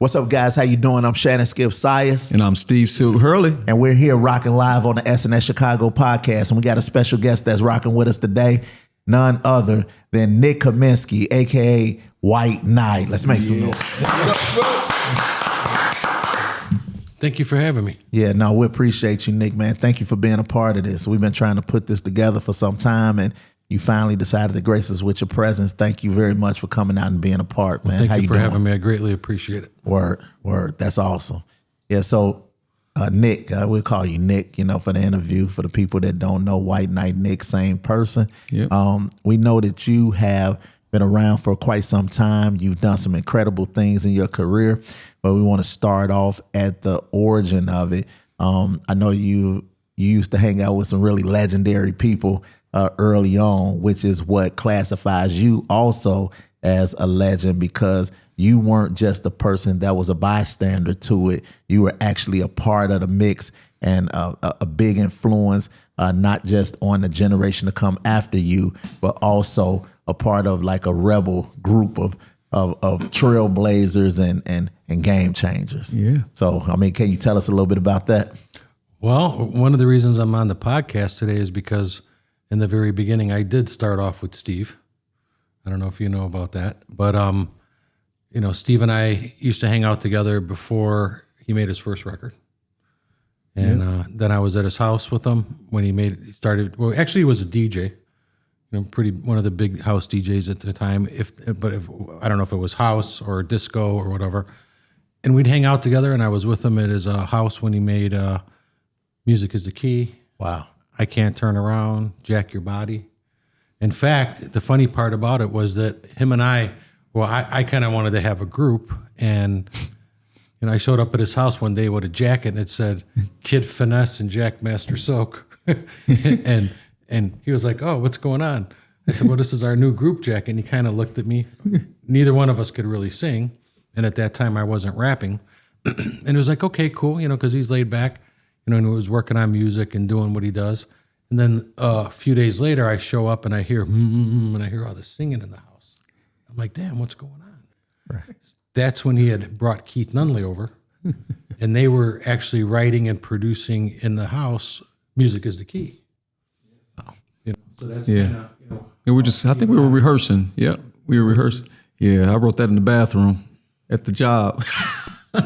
What's up, guys? How you doing? I'm Shannon Syas. And I'm Steve Hurley. And we're here rocking live on the S&S Chicago podcast. And we got a special guest that's rocking with us today. None other than Nick Huminsky, a.k.a. White Knight. Let's make some noise. Thank you for having me. Yeah, no, we appreciate you, Nick, man. Thank you for being a part of this. We've been trying to put this together for some time, and you finally decided to grace us with your presence. Thank you very much for coming out and being a part, man. Well, thank you for having me. I greatly appreciate it. Word. That's awesome. Yeah, so Nick, we'll call you Nick, for the interview. For the people that don't know, White Knight, Nick, same person. Yep. We know that you have been around for quite some time. You've done some incredible things in your career, but we want to start off at the origin of it. I know you used to hang out with some really legendary people early on, which is what classifies you also as a legend, because you weren't just a person that was a bystander to it. You were actually a part of the mix and a big influence, not just on the generation to come after you, but also a part of like a rebel group of trailblazers and game changers. Yeah. So, can you tell us a little bit about that? Well, one of the reasons I'm on the podcast today is because in the very beginning, I did start off with Steve. I don't know if you know about that, but Steve and I used to hang out together before he made his first record. And then I was at his house with him when he started. Well, actually, he was a DJ. One of the big house DJs at the time. But I don't know if it was house or disco or whatever. And we'd hang out together, and I was with him at his house when he made Music is the Key. Wow. I Can't Turn Around, Jack Your Body. In fact, the funny part about it was that him and I kind of wanted to have a group, and I showed up at his house one day with a jacket, and it said Kid Finesse and Jack Master Soak. And he was like, "Oh, what's going on?" I said, "Well, this is our new group jacket." And he kind of looked at me. Neither one of us could really sing, and at that time I wasn't rapping. And it was like, "Okay, cool," because he's laid back, and he was working on music and doing what he does. And then a few days later, I show up and I hear and I hear all this singing in the house. I'm like, "Damn, what's going on?" Right. That's when he had brought Keith Nunley over, and they were actually writing and producing in the house. Music is the Key. So that's and I think we were rehearsing. Yeah, we were rehearsing. Yeah, I wrote that in the bathroom at the job.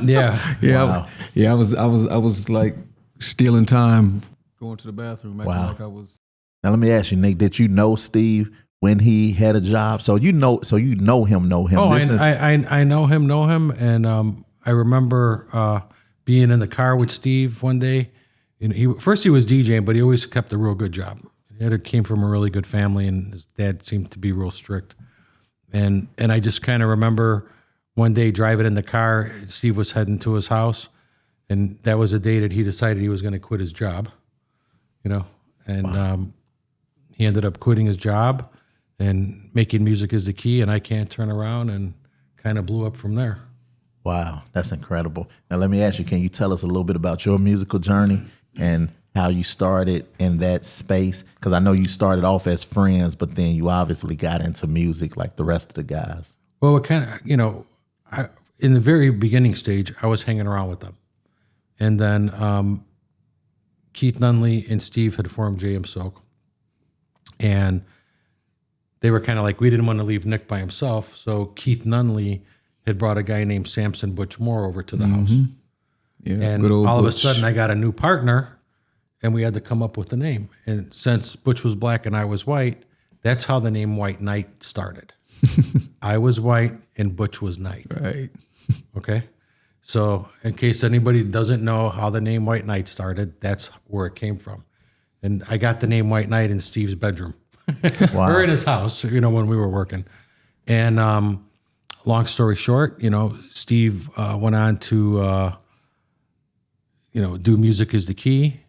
Yeah. Wow. I was like stealing time, going to the bathroom. Wow. Like I was. Now let me ask you, Nick, did you know Steve when he had a job? So you know him. Oh, I know him, and I remember being in the car with Steve one day. He was DJing, but he always kept a real good job. He came from a really good family, and his dad seemed to be real strict. And I just kind of remember one day driving in the car, Steve was heading to his house, and that was the day that he decided he was going to quit his job, and wow. He ended up quitting his job and making Music is the Key, and I Can't Turn Around, and kind of blew up from there. Wow, that's incredible. Now let me ask you, can you tell us a little bit about your musical journey and how you started in that space? Because I know you started off as friends, but then you obviously got into music like the rest of the guys. Well, it kind of, in the very beginning stage, I was hanging around with them. And then Keith Nunley and Steve had formed JM Soak. And they were kind of like, we didn't want to leave Nick by himself. So Keith Nunley had brought a guy named Samson Butch Moore over to the house. Yeah, and good old all Butch. Of a sudden I got a new partner, and we had to come up with a name. And since Butch was black and I was white, that's how the name White Knight started. I was white and Butch was Knight. Right. Okay. So in case anybody doesn't know how the name White Knight started, that's where it came from. And I got the name White Knight in Steve's bedroom. Wow. Or in his house, when we were working. And long story short, Steve went on to, do Music is the Key.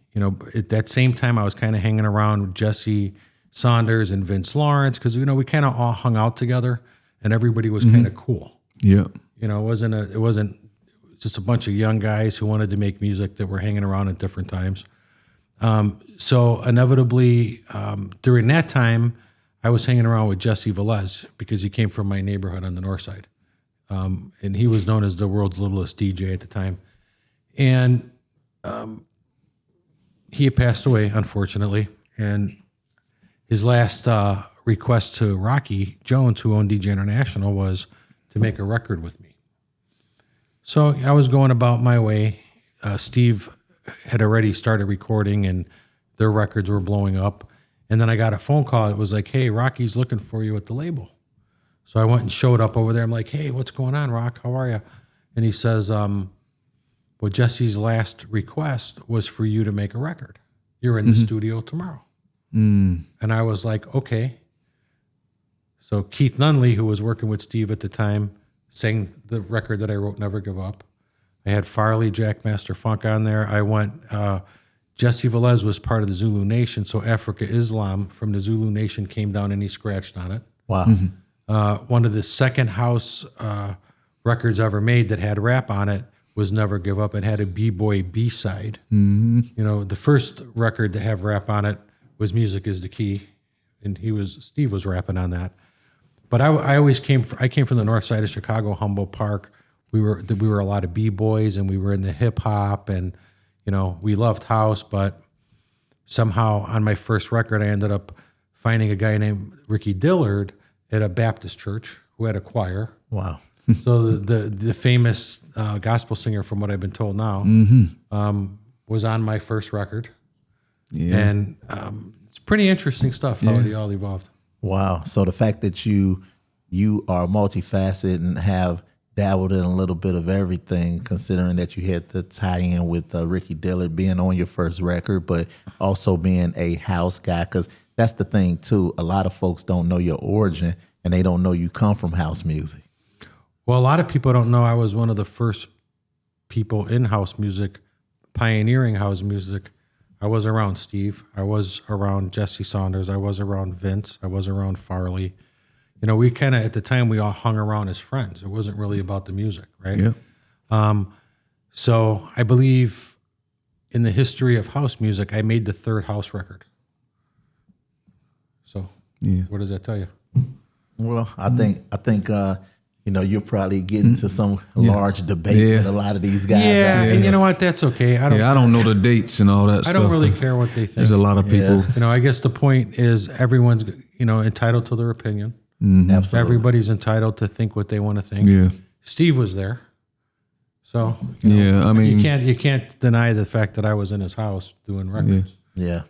At that same time, I was kind of hanging around with Jesse Saunders and Vince Lawrence because, we kind of all hung out together and everybody was kind of cool. Yeah. It wasn't just a bunch of young guys who wanted to make music that were hanging around at different times. So inevitably, during that time, I was hanging around with Jesse Velez because he came from my neighborhood on the north side. and he was known as the world's littlest DJ at the time. And he had passed away, unfortunately. And his last request to Rocky Jones, who owned DJ International, was to make a record with me. So I was going about my way. Steve had already started recording, and their records were blowing up. And then I got a phone call. It was like, hey, Rocky's looking for you at the label. So I went and showed up over there. I'm like, hey, what's going on, Rock? How are you? And he says, well, Jesse's last request was for you to make a record. You're in the studio tomorrow. And I was like, okay. So Keith Nunley, who was working with Steve at the time, sang the record that I wrote, Never Give Up. I had Farley, Jackmaster Funk on there. I went, Jesse Velez was part of the Zulu Nation, so Africa Islam from the Zulu Nation came down and he scratched on it. Wow. One of the second house records ever made that had rap on it was Never Give Up. It had a B-boy B-side. You know, the first record to have rap on it was Music Is the Key, and Steve was rapping on that. But I came from the north side of Chicago, Humboldt Park. We were a lot of B-boys, and we were in the hip hop, and you know, we loved house. But somehow on my first record, I ended up finding a guy named Ricky Dillard at a Baptist church who had a choir. Wow. So the famous gospel singer, from what I've been told now, was on my first record. Yeah. And it's pretty interesting stuff how it all evolved. Wow. So the fact that you are multifaceted and have dabbled in a little bit of everything, considering that you had the tie-in with Ricky Dillard being on your first record, but also being a house guy, because that's the thing too. A lot of folks don't know your origin, and they don't know you come from house music. Well, a lot of people don't know I was one of the first people in house music, pioneering house music. I was around Steve. I was around Jesse Saunders. I was around Vince. I was around Farley. You know, we kind of, at the time, we all hung around as friends. It wasn't really about the music, right? Yeah. So I believe in the history of house music, I made the third house record. So what does that tell you? Well, I think you know, you'll probably get into some large debate with a lot of these guys. Yeah, and you know what? That's okay. I don't know the dates and all that stuff. I don't really care what they think. There's a lot of people. You know, I guess the point is everyone's, you know, entitled to their opinion. Absolutely. Everybody's entitled to think what they want to think. Yeah. Steve was there. So, you know, I mean, you can't deny the fact that I was in his house doing records. Yeah.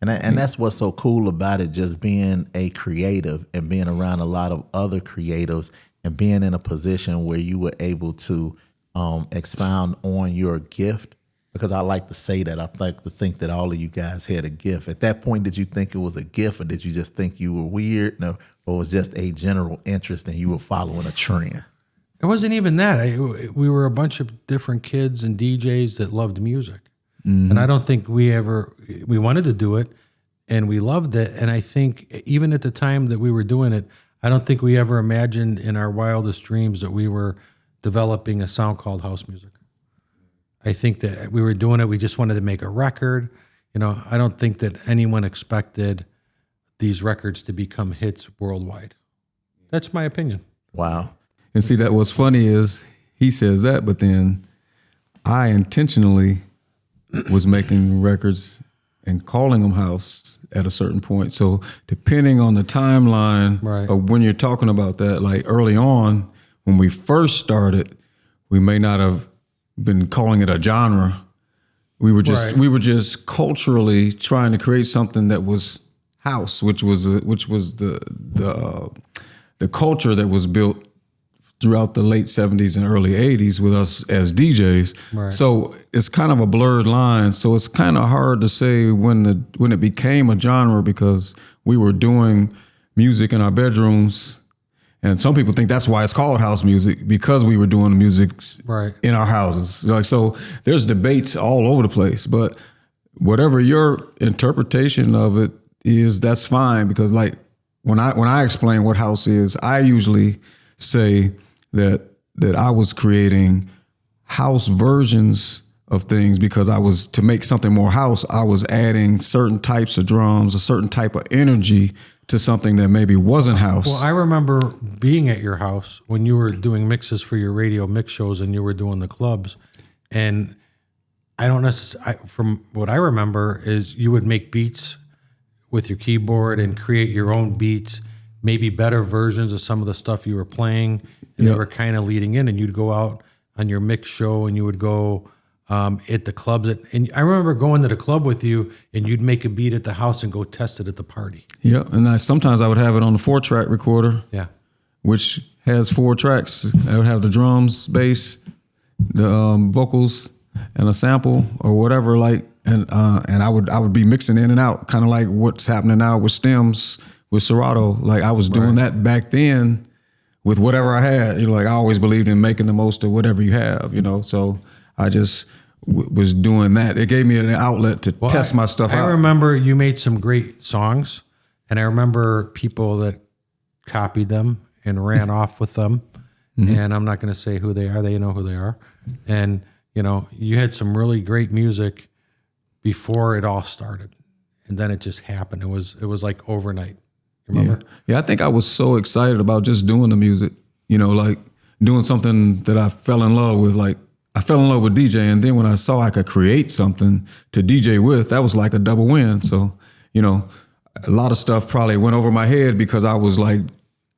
And that's what's so cool about it, just being a creative and being around a lot of other creatives and being in a position where you were able to expound on your gift. Because I like to say that, I like to think that all of you guys had a gift. At that point, did you think it was a gift, or did you just think you were weird? No, or it was just a general interest and you were following a trend? It wasn't even that. We were a bunch of different kids and DJs that loved music. And I don't think we wanted to do it, and we loved it. And I think even at the time that we were doing it, I don't think we ever imagined in our wildest dreams that we were developing a sound called house music. I think that we were doing it. We just wanted to make a record. You know, I don't think that anyone expected these records to become hits worldwide. That's my opinion. Wow. And see, that what's funny is he says that, but then I intentionally was making records and calling them house at a certain point. So depending on the timeline of when you're talking about that, like early on, when we first started, we may not have been calling it a genre. We were just culturally trying to create something that was house, which was the culture that was built throughout the late 70s and early 80s with us as DJs. Right. So it's kind of a blurred line. So it's kind of hard to say when it became a genre, because we were doing music in our bedrooms. And some people think that's why it's called house music, because we were doing music in our houses. Like, so there's debates all over the place, but whatever your interpretation of it is, that's fine. Because like when I explain what house is, I usually say that I was creating house versions of things, because to make something more house, I was adding certain types of drums, a certain type of energy to to something that maybe wasn't house. Well, I remember being at your house when you were doing mixes for your radio mix shows and you were doing the clubs. And I don't necessarily, from what I remember is you would make beats with your keyboard and create your own beats, maybe better versions of some of the stuff you were playing. And they were kind of leading in, and you'd go out on your mix show and you would go at the clubs. And I remember going to the club with you and you'd make a beat at the house and go test it at the party. Yeah. And sometimes I would have it on the 4-track recorder. Yeah. Which has 4 tracks. I would have the drums, bass, the vocals, and a sample or whatever, and I would be mixing in and out, kind of like what's happening now with stems with Serato. Like I was doing that back then with whatever I had. I always believed in making the most of whatever you have, So I just was doing that. It gave me an outlet to test my stuff out. I remember you made some great songs, and I remember people that copied them and ran off with them. Mm-hmm. And I'm not going to say who they are. They know who they are. And you had some really great music before it all started, and then it just happened. It was like overnight. Remember? Yeah. I think I was so excited about just doing the music. Like doing something that I fell in love with. Like I fell in love with DJing, and then when I saw I could create something to DJ with, that was like a double win. So a lot of stuff probably went over my head because I was like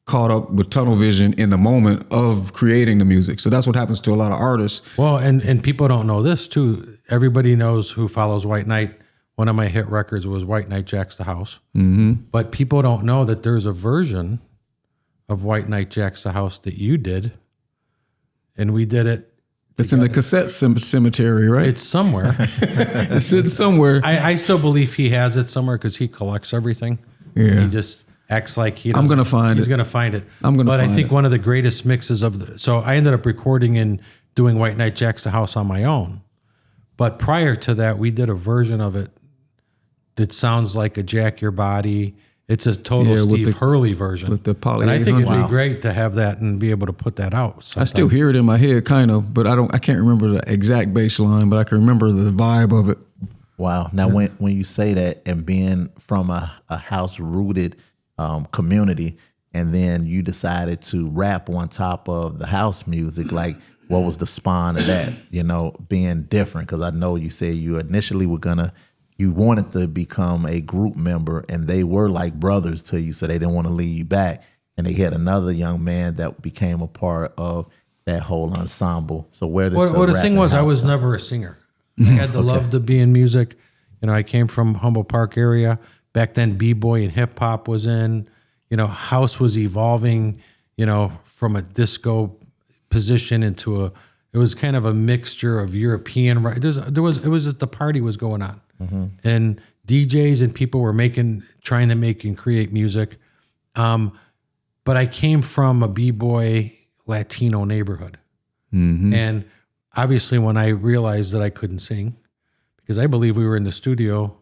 caught up with tunnel vision in the moment of creating the music. So that's what happens to a lot of artists. Well, and people don't know this too. Everybody knows who follows White Knight. One of my hit records was White Knight Jacks the House. Mm-hmm. But people don't know that there's a version of White Knight Jacks the House that you did. And we did it. It's in the cassette cemetery, right? It's somewhere. It's in somewhere. I still believe he has it somewhere because he collects everything. Yeah. He just acts like he doesn't. I'm going to find it. He's going to find it. But I think one of the greatest mixes so I ended up recording and doing White Knight Jacks the House on my own. But prior to that, we did a version of it that sounds like a Jack Your Body. It's a total Steve Hurley version. With the poly. And I think it'd be great to have that and be able to put that out sometime. I still hear it in my head kind of, but I can't remember the exact bass line, but I can remember the vibe of it. Wow. Now, when you say that and being from a house-rooted community, and then you decided to rap on top of the house music, like what was the spawn of that, being different? Because I know you said you initially you wanted to become a group member, and they were like brothers to you, so they didn't want to leave you back. And they had another young man that became a part of that whole ensemble. So where did the thing was, I was never a singer. I had the love to be in music. I came from Humboldt Park area. Back then, B-boy and hip hop was in. House was evolving. From a disco position into it was kind of a mixture of European. It was just the party was going on. Mm-hmm. And DJs and people were trying to make and create music. But I came from a B-boy Latino neighborhood. Mm-hmm. And obviously when I realized that I couldn't sing, because I believe we were in the studio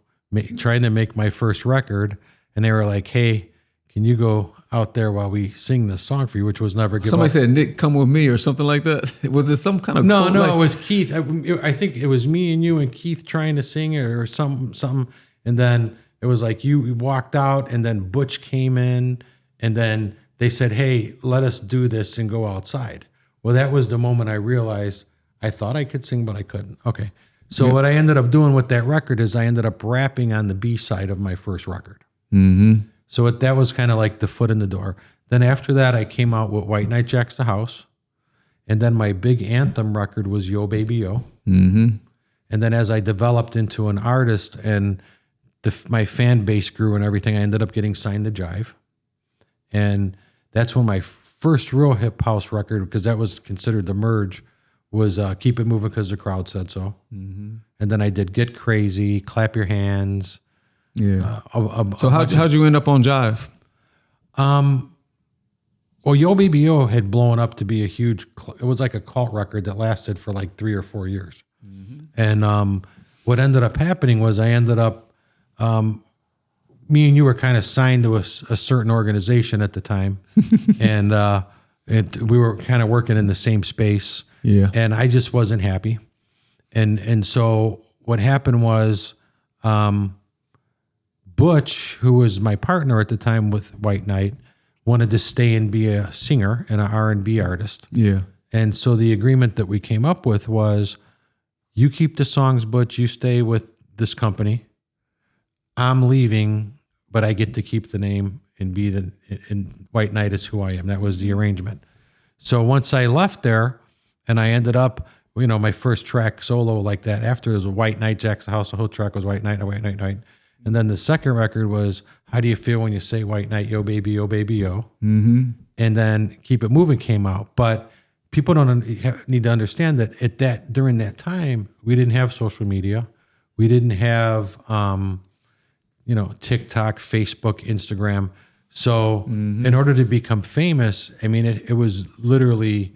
trying to make my first record, and they were like, hey, can you go out there while we sing this song for you, which was Never Give Somebody Up. said, Nick, come with me or something like that. Was it some kind of... No, it was Keith. I think it was me and you and Keith trying to sing it or something. And then it was like you walked out, and then Butch came in, and then they said, hey, let us do this and go outside. Well, that was the moment I realized I thought I could sing, but I couldn't. Okay. So what I ended up doing with that record is I ended up rapping on the B side of my first record. Mm-hmm. So that was kind of like the foot in the door. Then after that, I came out with White Knight Jacks the House. And then my big anthem record was Yo Baby Yo. Mm-hmm. And then as I developed into an artist and my fan base grew and everything, I ended up getting signed to Jive. And that's when my first real hip house record, because that was considered the merge, was Keep It Moving Because the Crowd Said So. Mm-hmm. And then I did Get Crazy, Clap Your Hands. Yeah. So how'd you end up on Jive? Well, Yo Baby Yo had blown up to be it was like a cult record that lasted for like 3 or 4 years. Mm-hmm. And what ended up happening was me and you were kind of signed to a certain organization at the time. And we were kind of working in the same space. Yeah. And I just wasn't happy. And so what happened was, Butch, who was my partner at the time with White Knight, wanted to stay and be a singer and an R&B artist. Yeah. And so the agreement that we came up with was, you keep the songs, Butch, you stay with this company. I'm leaving, but I get to keep the name and and White Knight is who I am. That was the arrangement. So once I left there and I ended up, my first track solo like that after it was a White Knight, Jack's House, the whole track was White Knight, White Knight, Knight. And then the second record was, How Do You Feel When You Say White Knight, Yo Baby, Yo Baby, Yo. Mm-hmm. And then Keep It Moving came out. But people need to understand that during that time, we didn't have social media. We didn't have, TikTok, Facebook, Instagram. So in order to become famous, it was literally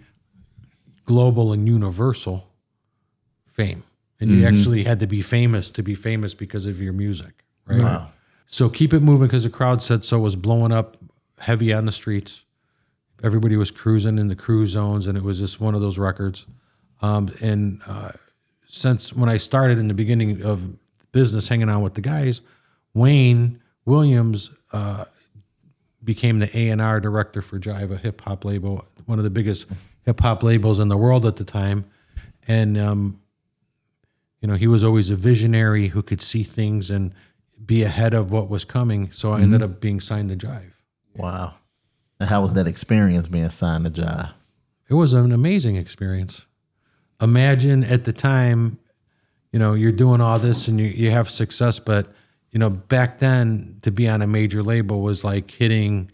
global and universal fame. And you actually had to be famous because of your music, right? Wow. So Keep It Moving, because the crowd said so, was blowing up heavy on the streets. Everybody was cruising in the cruise zones, and it was just one of those records. Since when I started in the beginning of business, hanging out with the guys, Wayne Williams became the A&R director for Jive, a hip-hop label, one of the biggest hip-hop labels in the world at the time. And, he was always a visionary who could see things and be ahead of what was coming. So I ended up being signed to Jive. Wow. And how was that experience being signed to Jive? It was an amazing experience. Imagine at the time, you're doing all this and you have success, but, back then to be on a major label was like hitting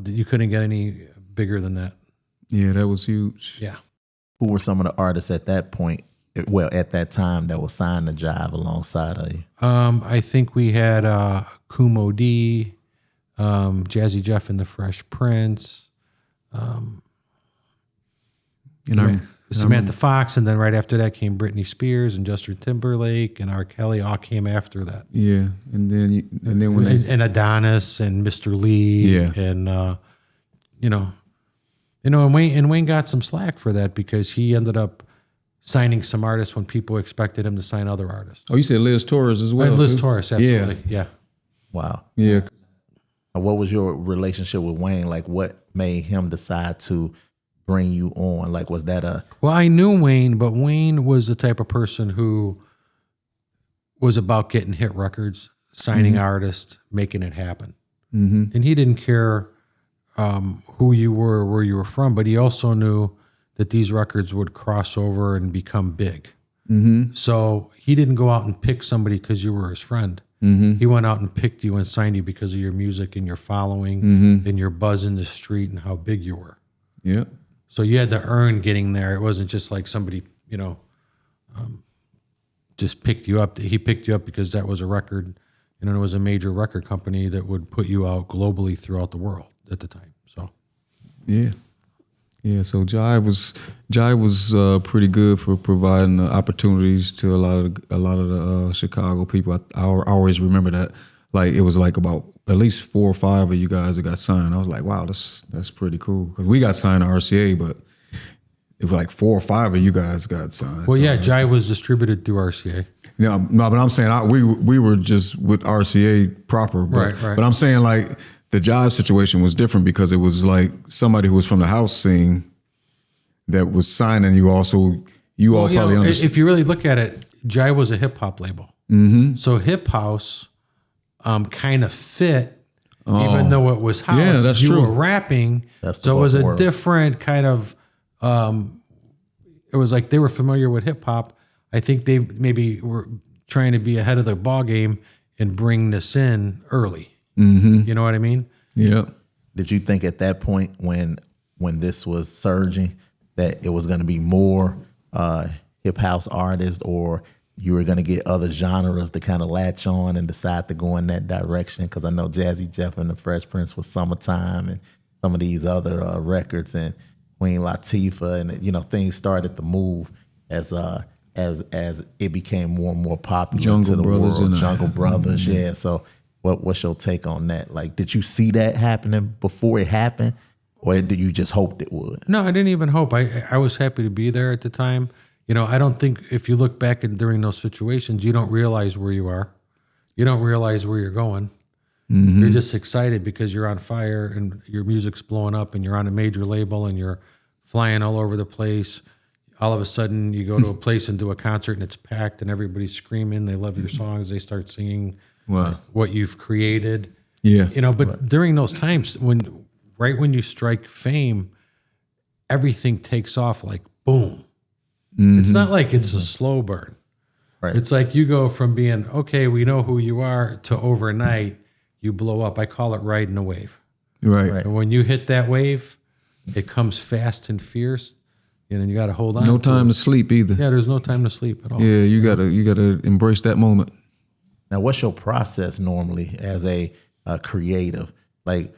you couldn't get any bigger than that. Yeah, that was huge. Yeah. Who were some of the artists at that point, at that time, that was signed to Jive alongside of you? I think we had Kumo D, Jazzy Jeff and the Fresh Prince, Samantha Fox, and then right after that came Britney Spears and Justin Timberlake and R. Kelly. All came after that. Yeah, and then when and Adonis and Mr. Lee. Yeah, and and Wayne got some slack for that because he ended up signing some artists when people expected him to sign other artists. Oh, you said Liz Torres as well? Liz Torres, absolutely. Yeah. Wow. Yeah. What was your relationship with Wayne? Like, what made him decide to bring you on? Like, was that Well, I knew Wayne, but Wayne was the type of person who was about getting hit records, signing artists, making it happen. Mm-hmm. And he didn't care who you were, where you were from, but he also knew that these records would cross over and become big. Mm-hmm. So he didn't go out and pick somebody because you were his friend. Mm-hmm. He went out and picked you and signed you because of your music and your following and your buzz in the street and how big you were. Yeah. So you had to earn getting there. It wasn't just like somebody, just picked you up. He picked you up because that was a record, it was a major record company that would put you out globally throughout the world at the time. So, yeah. Yeah, so Jive was pretty good for providing opportunities to a lot of the Chicago people. I always remember that. Like, it was like about at least 4 or 5 of you guys that got signed. I was like, wow, that's pretty cool, because we got signed to RCA, but it was like 4 or 5 of you guys got signed. Well, so, yeah, Jive was distributed through RCA. Yeah, no, but I'm saying we were just with RCA proper. But, right. But I'm saying, like, the Jive situation was different because it was like somebody who was from the house scene that was signing you. Also, all probably understand. If you really look at it, Jive was a hip hop label. Mm-hmm. So hip house kind of fit, even though it was house. Yeah, that's true. You were rapping, so it was a different kind of. It was like they were familiar with hip hop. I think they maybe were trying to be ahead of the ball game and bring this in early. Mm-hmm. You know what I mean? Yeah. Did you think at that point when this was surging that it was going to be more hip house artists, or you were going to get other genres to kind of latch on and decide to go in that direction? Because I know Jazzy Jeff and the Fresh Prince was Summertime and some of these other records, and Queen Latifah, and things started to move as it became more and more popular Jungle to the Brothers world. and Jungle Brothers, yeah. So what's your take on that? Like, did you see that happening before it happened, or did you just hope it would? No, I didn't even hope. I was happy to be there at the time. I don't think if you look back during those situations, you don't realize where you are. you don't realize where you're going. You're just excited because you're on fire and your music's blowing up and you're on a major label and you're flying all over the place. All of a sudden you go to a place and do a concert and it's packed and everybody's screaming. They love your songs. They start singing what you've created. Yeah. But during those times right when you strike fame, everything takes off like boom. It's not like it's a slow burn. Right. It's like you go from being, okay, we know who you are, to overnight you blow up. I call it riding a wave. Right. And when you hit that wave, it comes fast and fierce, and you got to hold on. No time to sleep either. Yeah, there's no time to sleep at all. Yeah, you gotta embrace that moment. Now, what's your process normally as a creative? Like,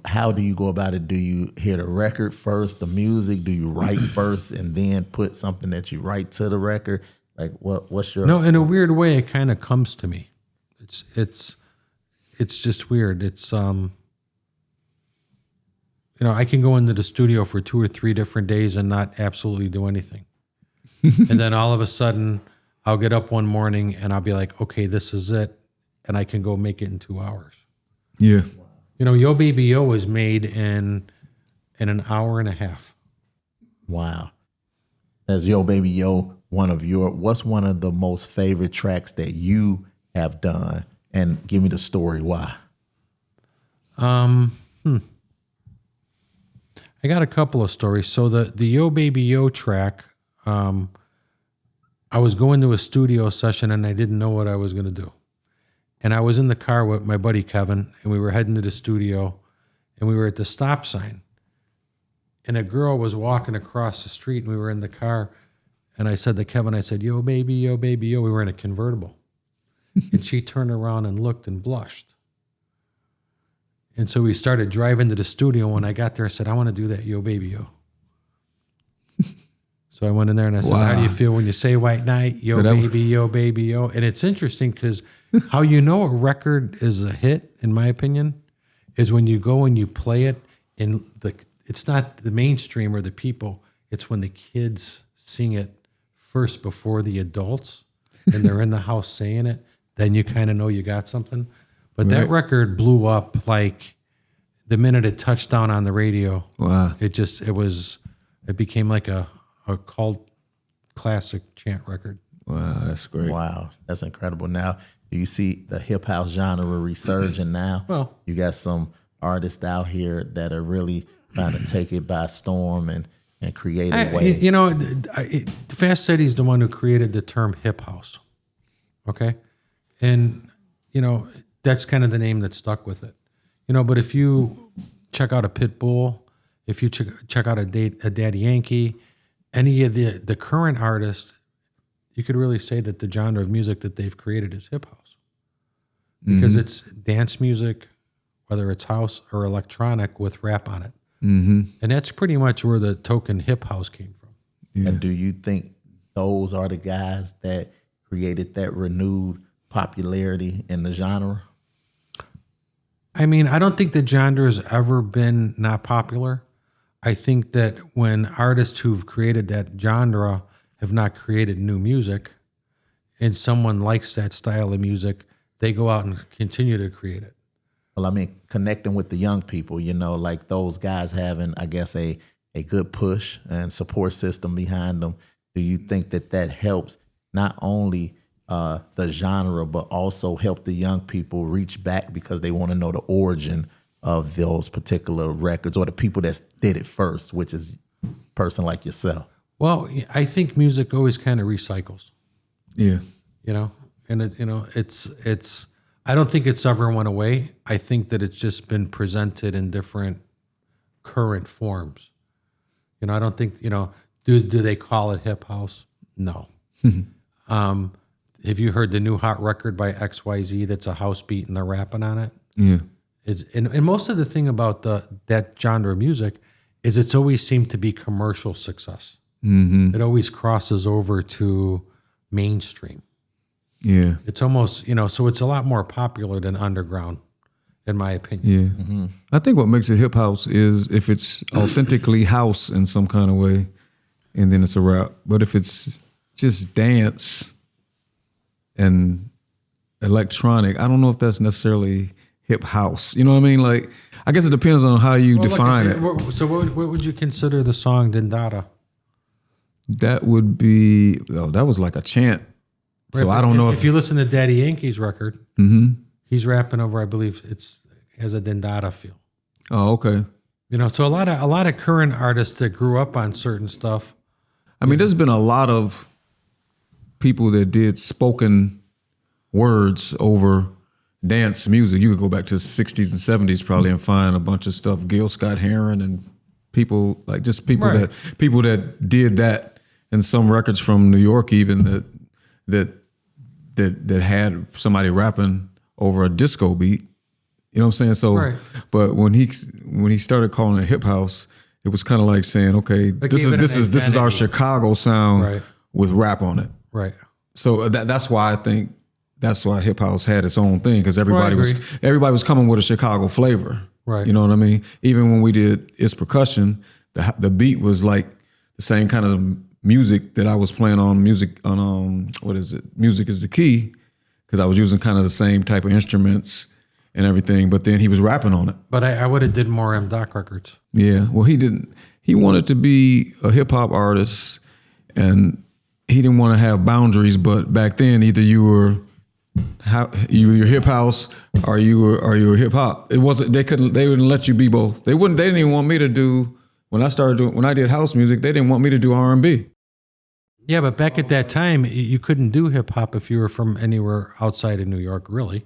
how do you go about it? Do you hear the record first, the music? Do you write first and then put something that you write to the record? Like, what's your... No, in a weird way, it kind of comes to me. It's just weird. It's I can go into the studio for 2 or 3 different days and not absolutely do anything. And then all of a sudden I'll get up one morning and I'll be like, okay, this is it. And I can go make it in 2 hours. Yeah. Yo Baby Yo was made in an hour and a half. Wow. As Yo Baby Yo, what's one of the most favorite tracks that you have done? And give me the story why. I got a couple of stories. So the Yo Baby Yo track, I was going to a studio session and I didn't know what I was going to do. And I was in the car with my buddy Kevin and we were heading to the studio and we were at the stop sign. And a girl was walking across the street and we were in the car. And I said to Kevin, yo baby, yo. We were in a convertible. And she turned around and looked and blushed. And so we started driving to the studio. When I got there, I said, I want to do that Yo Baby Yo. So I went in there and I said, how do you feel when you say White Knight? Yo baby, yo baby, yo. And it's interesting because how you know a record is a hit, in my opinion, is when you go and you play it and it's not the mainstream or the people. It's when the kids sing it first before the adults and they're in the house saying it. Then you kind of know you got something. But that record blew up like the minute it touched down on the radio. Wow. It became like a cult classic chant record. Wow, that's great. Wow, that's incredible. Now, do you see the hip house genre resurging now? Well, you got some artists out here that are really trying to take it by storm and create a way. Fast Eddie's the one who created the term hip house. Okay? And, that's kind of the name that stuck with it. But if you check out a Pitbull, if you check out a Daddy Yankee, any of the current artists, you could really say that the genre of music that they've created is hip house. Because it's dance music, whether it's house or electronic with rap on it. Mm-hmm. And that's pretty much where the token hip house came from. Yeah. And do you think those are the guys that created that renewed popularity in the genre? I mean, I don't think the genre has ever been not popular. I think that when artists who've created that genre have not created new music and someone likes that style of music, they go out and continue to create it. Well, I mean, connecting with the young people, like those guys having, I guess, a good push and support system behind them. Do you think that helps not only the genre, but also help the young people reach back because they want to know the origin of those particular records or the people that did it first, which is a person like yourself? Well, I think music always kind of recycles. Yeah. And it's I don't think it's ever went away. I think that it's just been presented in different current forms. I don't think, do they call it hip house? No. Have you heard the new hot record by XYZ that's a house beat and they're rapping on it? Yeah. And most of the thing about that genre of music is it's always seemed to be commercial success. Mm-hmm. It always crosses over to mainstream. Yeah. It's almost, so it's a lot more popular than underground, in my opinion. Yeah. Mm-hmm. I think what makes it hip house is if it's authentically house in some kind of way, and then it's a rap. But if it's just dance and electronic. I don't know if that's necessarily hip house. You know what I mean? Like, I guess it depends on how you define it. So what would you consider the song Dindada? That would be, that was like a chant. So I don't know if you listen to Daddy Yankee's record, he's rapping over, I believe has a Dindada feel. Oh, okay. You know, so a lot of current artists that grew up on certain stuff. I mean, there's been a lot of people that did spoken words over dance music. You could go back to the 60s and 70s probably and find a bunch of stuff. Gil Scott-Heron and people like just people that did that, and some records from New York even that had somebody rapping over a disco beat. You know what I'm saying? So, but when he started calling it hip house, it was kind of like saying, okay, this is our Chicago sound with rap on it. Right. So that's why I think that's why hip house had its own thing, because everybody was coming with a Chicago flavor. Right. You know what I mean? Even when we did It's Percussion, the beat was like the same kind of music that I was playing on Music is the Key, because I was using kind of the same type of instruments and everything, but then he was rapping on it. But I would have did more M. Doc records. Yeah, well, he didn't. He wanted to be a hip hop artist, and he didn't want to have boundaries. But back then, either you were your hip house or you were hip hop. It wasn't. They wouldn't let you be both. They didn't even want me to do when I did house music. They didn't want me to do R&B. Yeah, but back at that time, you couldn't do hip hop if you were from anywhere outside of New York, really.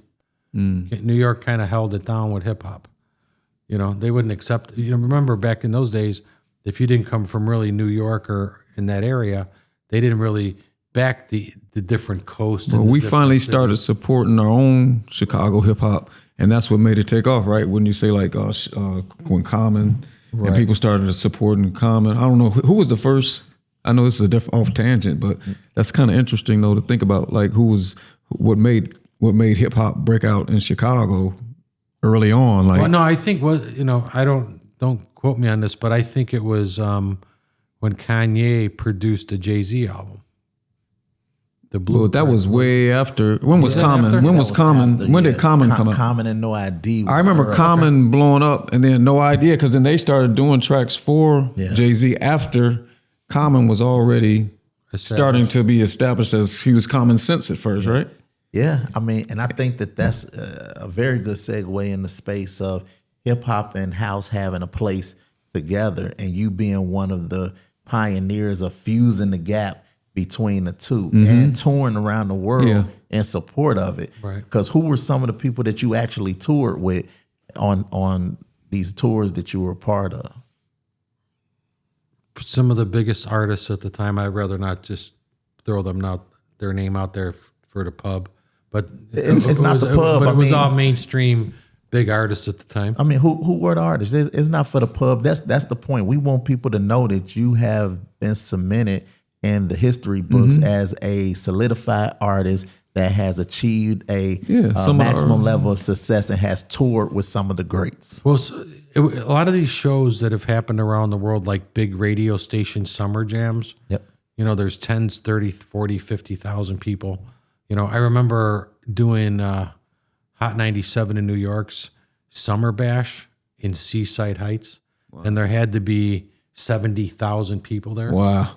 New York kind of held it down with hip hop. You know, they wouldn't accept. You know, remember back in those days, if you didn't come from really New York or in that area, they didn't really back the different coast. Well, we finally started supporting our own Chicago hip hop, and that's what made it take off, right? When you say like when Common and people started supporting Common. I don't know who was the first. I know this is a different off tangent, but that's kind of interesting though to think about, like what made hip hop break out in Chicago early on. Like, well, no, I think I don't quote me on this, but I think it was when Kanye produced the Jay-Z album. The Blue. Well, that was way after. When was Common? After? When was Common? When did Common come out? Common and No ID. I remember Common blowing up, and then No Idea, because then they started doing tracks for Jay-Z after Common was already starting to be established as he was Common Sense at first, right? Yeah, I mean, and I think that's a very good segue in the space of hip hop and house having a place together, and you being one of the pioneers of fusing the gap between the two and touring around the world in support of it. Right. Because who were some of the people that you actually toured with on these tours that you were a part of? Some of the biggest artists at the time. I'd rather not just throw their name out there for the pub. But it's not the pub. But it was all mainstream big artists at the time. I mean, who were the artists? It's not for the pub. That's the point. We want people to know that you have been cemented in the history books as a solidified artist that has achieved a maximum level of success and has toured with some of the greats. Well, a lot of these shows that have happened around the world, like big radio station summer jams, you know, there's 10, 30, 40, 50,000 people. You know, I remember doing Hot 97 in New York's Summer Bash in Seaside Heights, and there had to be 70,000 people there. Wow.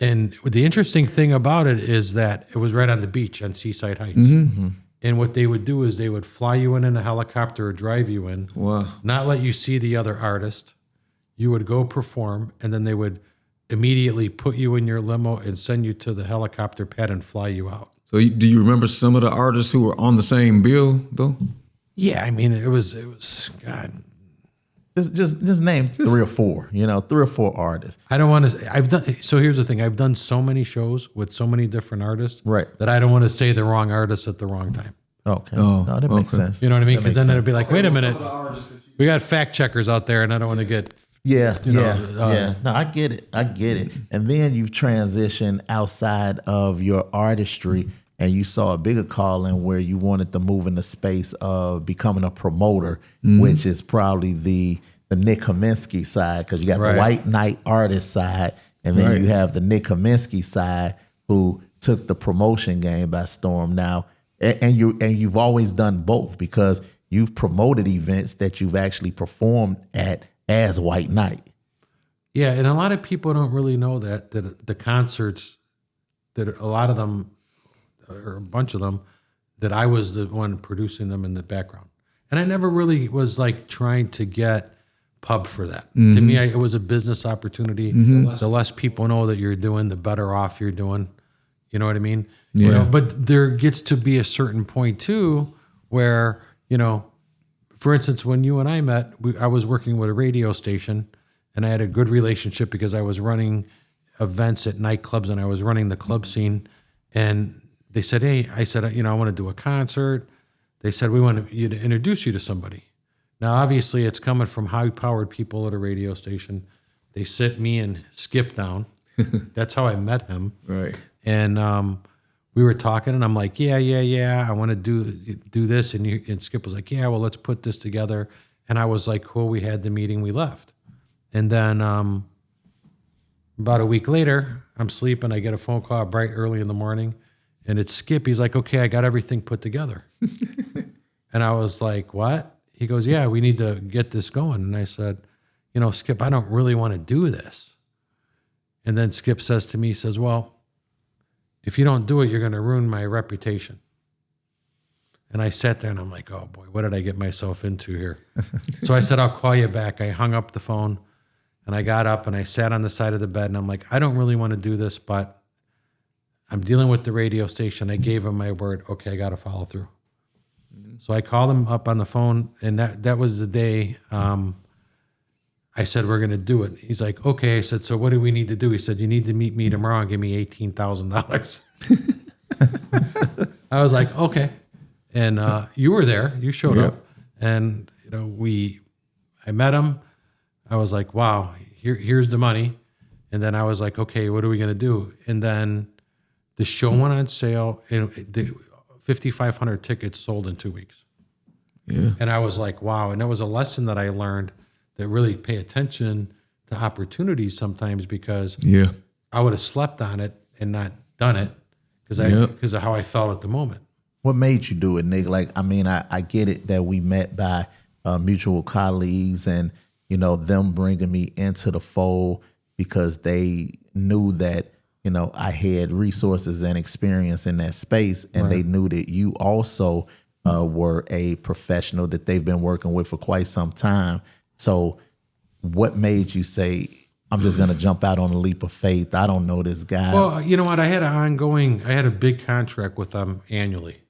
And the interesting thing about it is that it was right on the beach on Seaside Heights. And what they would do is they would fly you in a helicopter or drive you in, not let you see the other artist. You would go perform, and then they would immediately put you in your limo and send you to the helicopter pad and fly you out. So do you remember some of the artists who were on the same bill, though? Yeah, I mean, it was God. Just name 3 or 4, 3 or 4 artists. I don't want to. So here's the thing: I've done so many shows with so many different artists, that I don't want to say the wrong artist at the wrong time. Okay, no, that makes sense. You know what I mean? Because then it'd be like, wait a minute, we got fact checkers out there, and I don't want to get. No, I get it. And then you transitioned outside of your artistry, and you saw a bigger calling where you wanted to move in the space of becoming a promoter, which is probably the Nick Huminsky side, because you got the White Knight artist side, and then you have the Nick Huminsky side who took the promotion game by storm. Now, And you've always done both, because you've promoted events that you've actually performed at as White Knight. Yeah, and a lot of people don't really know that the concerts, that a lot of them, or a bunch of them, that I was the one producing them in the background. And I never really was like trying to get pub for that. To me, it was a business opportunity. The less people know that you're doing, the better off you're doing. You know what I mean? Yeah. You know, but there gets to be a certain point too where, you know, for instance, when you and I met, I was working with a radio station, and I had a good relationship because I was running events at nightclubs and I was running the club scene. And they said, hey, I said, you know, I want to do a concert. They said, we want you to introduce you to somebody. Now, obviously, it's coming from high-powered people at a radio station. They sit me and Skip down. That's how I met him. Right. And we were talking, and I'm like, yeah, I want to do this. And Skip was like, yeah, well, let's put this together. And I was like, cool, we had the meeting, we left. And then about a week later, I'm sleeping. I get a phone call bright early in the morning, and it's Skip. He's like, okay, I got everything put together. And I was like, what? He goes, yeah, we need to get this going. And I said, you know, Skip, I don't really want to do this. And then Skip says to me, he says, well, if you don't do it, you're going to ruin my reputation. And I sat there and I'm like, oh boy, what did I get myself into here? So I said, I'll call you back. I hung up the phone and I got up and I sat on the side of the bed and I'm like, I don't really want to do this, but I'm dealing with the radio station. I gave him my word. Okay, I got to follow through. So I called him up on the phone, and that was the day I said, we're going to do it. He's like, okay. I said, so what do we need to do? He said, you need to meet me tomorrow and give me $18,000. I was like, okay. And you were there. You showed up. And, you know, I met him. I was like, wow, here's the money. And then I was like, okay, what are we going to do? And then the show went on sale, and the 5,500 tickets sold in 2 weeks. Yeah. And I was like, wow. And that was a lesson that I learned, that really pay attention to opportunities sometimes, because I would have slept on it and not done it because of how I felt at the moment. What made you do it, Nick? Like, I mean, I get it that we met by mutual colleagues, and, you know, them bringing me into the fold because they knew that, you know, I had resources and experience in that space, and they knew that you also were a professional that they've been working with for quite some time. So what made you say, I'm just going to jump out on a leap of faith? I don't know this guy. Well, you know what? I had a big contract with them annually,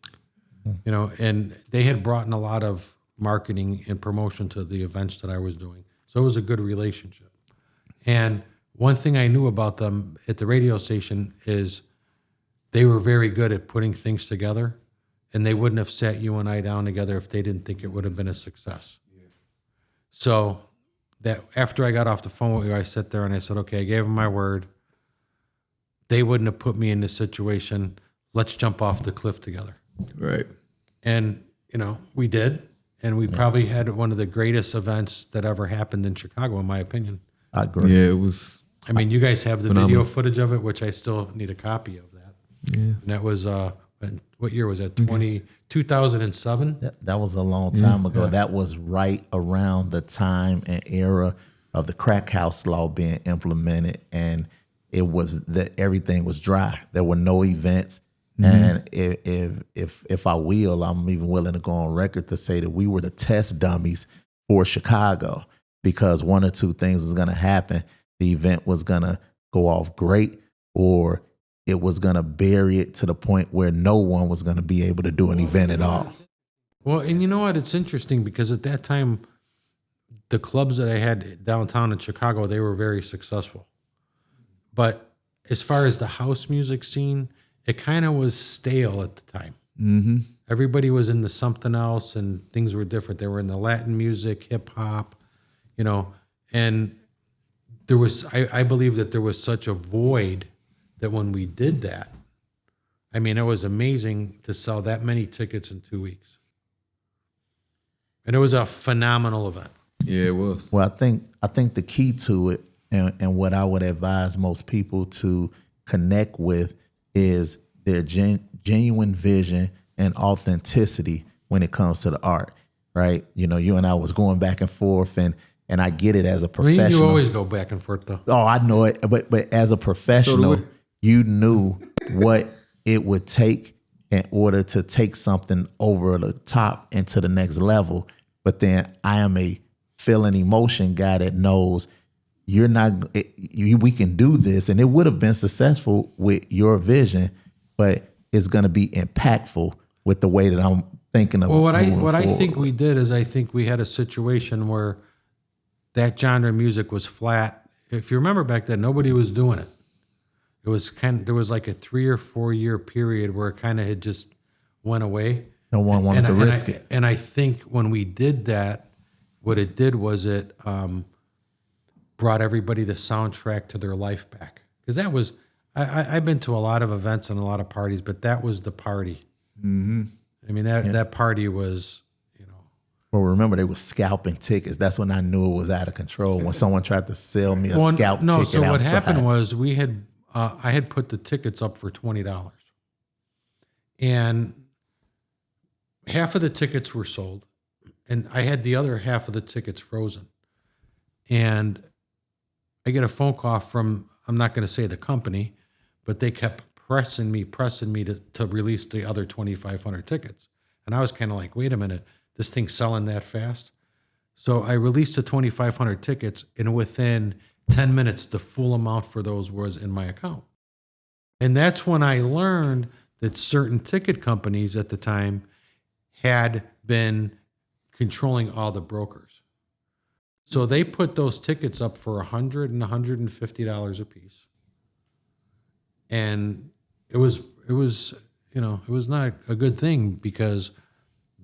you know, and they had brought in a lot of marketing and promotion to the events that I was doing. So it was a good relationship. And one thing I knew about them at the radio station is they were very good at putting things together, and they wouldn't have sat you and I down together if they didn't think it would have been a success. Yeah. So that after I got off the phone with you, I sat there and I said, okay, I gave them my word. They wouldn't have put me in this situation. Let's jump off the cliff together. Right. And, you know, we did. And we probably had one of the greatest events that ever happened in Chicago, in my opinion. I agree. Yeah, it was. I mean, you guys have the video footage of it, which I still need a copy of that. Yeah. And that was, what year was that? 2007? That was a long time ago. Yeah. That was right around the time and era of the crack house law being implemented, and it was that everything was dry. There were no events. And if I will, I'm even willing to go on record to say that we were the test dummies for Chicago, because one or two things was going to happen. The event was going to go off great, or it was going to bury it to the point where no one was going to be able to do an event at all. Well, and you know what? It's interesting because at that time, the clubs that I had downtown in Chicago, they were very successful. But as far as the house music scene, it kind of was stale at the time. Mm-hmm. Everybody was into something else, and things were different. They were into Latin music, hip hop, you know, and there was, I believe that there was such a void that when we did that, I mean, it was amazing to sell that many tickets in 2 weeks. And it was a phenomenal event. Yeah, it was. Well, I think the key to it, and what I would advise most people to connect with, is their genuine vision and authenticity when it comes to the art, right? You know, you and I was going back and forth, and I get it as a professional. You always go back and forth, though. Oh, I know it, but as a professional, you knew what it would take in order to take something over the top and to the next level. But then I am a feeling emotion guy that knows you're not. We can do this, and it would have been successful with your vision, but it's going to be impactful with the way that I'm thinking of. Well, what I think we did is I think we had a situation where that genre of music was flat. If you remember back then, nobody was doing it. It was there was like a 3 or 4 year period where it kind of had just went away. No one wanted to risk it. And I think when we did that, what it did was it brought everybody the soundtrack to their life back. Because that was, I've been to a lot of events and a lot of parties, but that was the party. Mm-hmm. I mean, that party was, you know. Well, remember, they were scalping tickets. That's when I knew it was out of control. When someone tried to sell me a scalp ticket outside. So what happened was I had put the tickets up for $20. And half of the tickets were sold. And I had the other half of the tickets frozen. And I get a phone call from, I'm not going to say the company, but they kept pressing me to release the other 2,500 tickets. And I was kind of like, wait a minute, this thing's selling that fast? So I released the 2,500 tickets, and within 10 minutes, the full amount for those was in my account. And that's when I learned that certain ticket companies at the time had been controlling all the brokers. So they put those tickets up for $100 and $150 a piece. And it was not a good thing because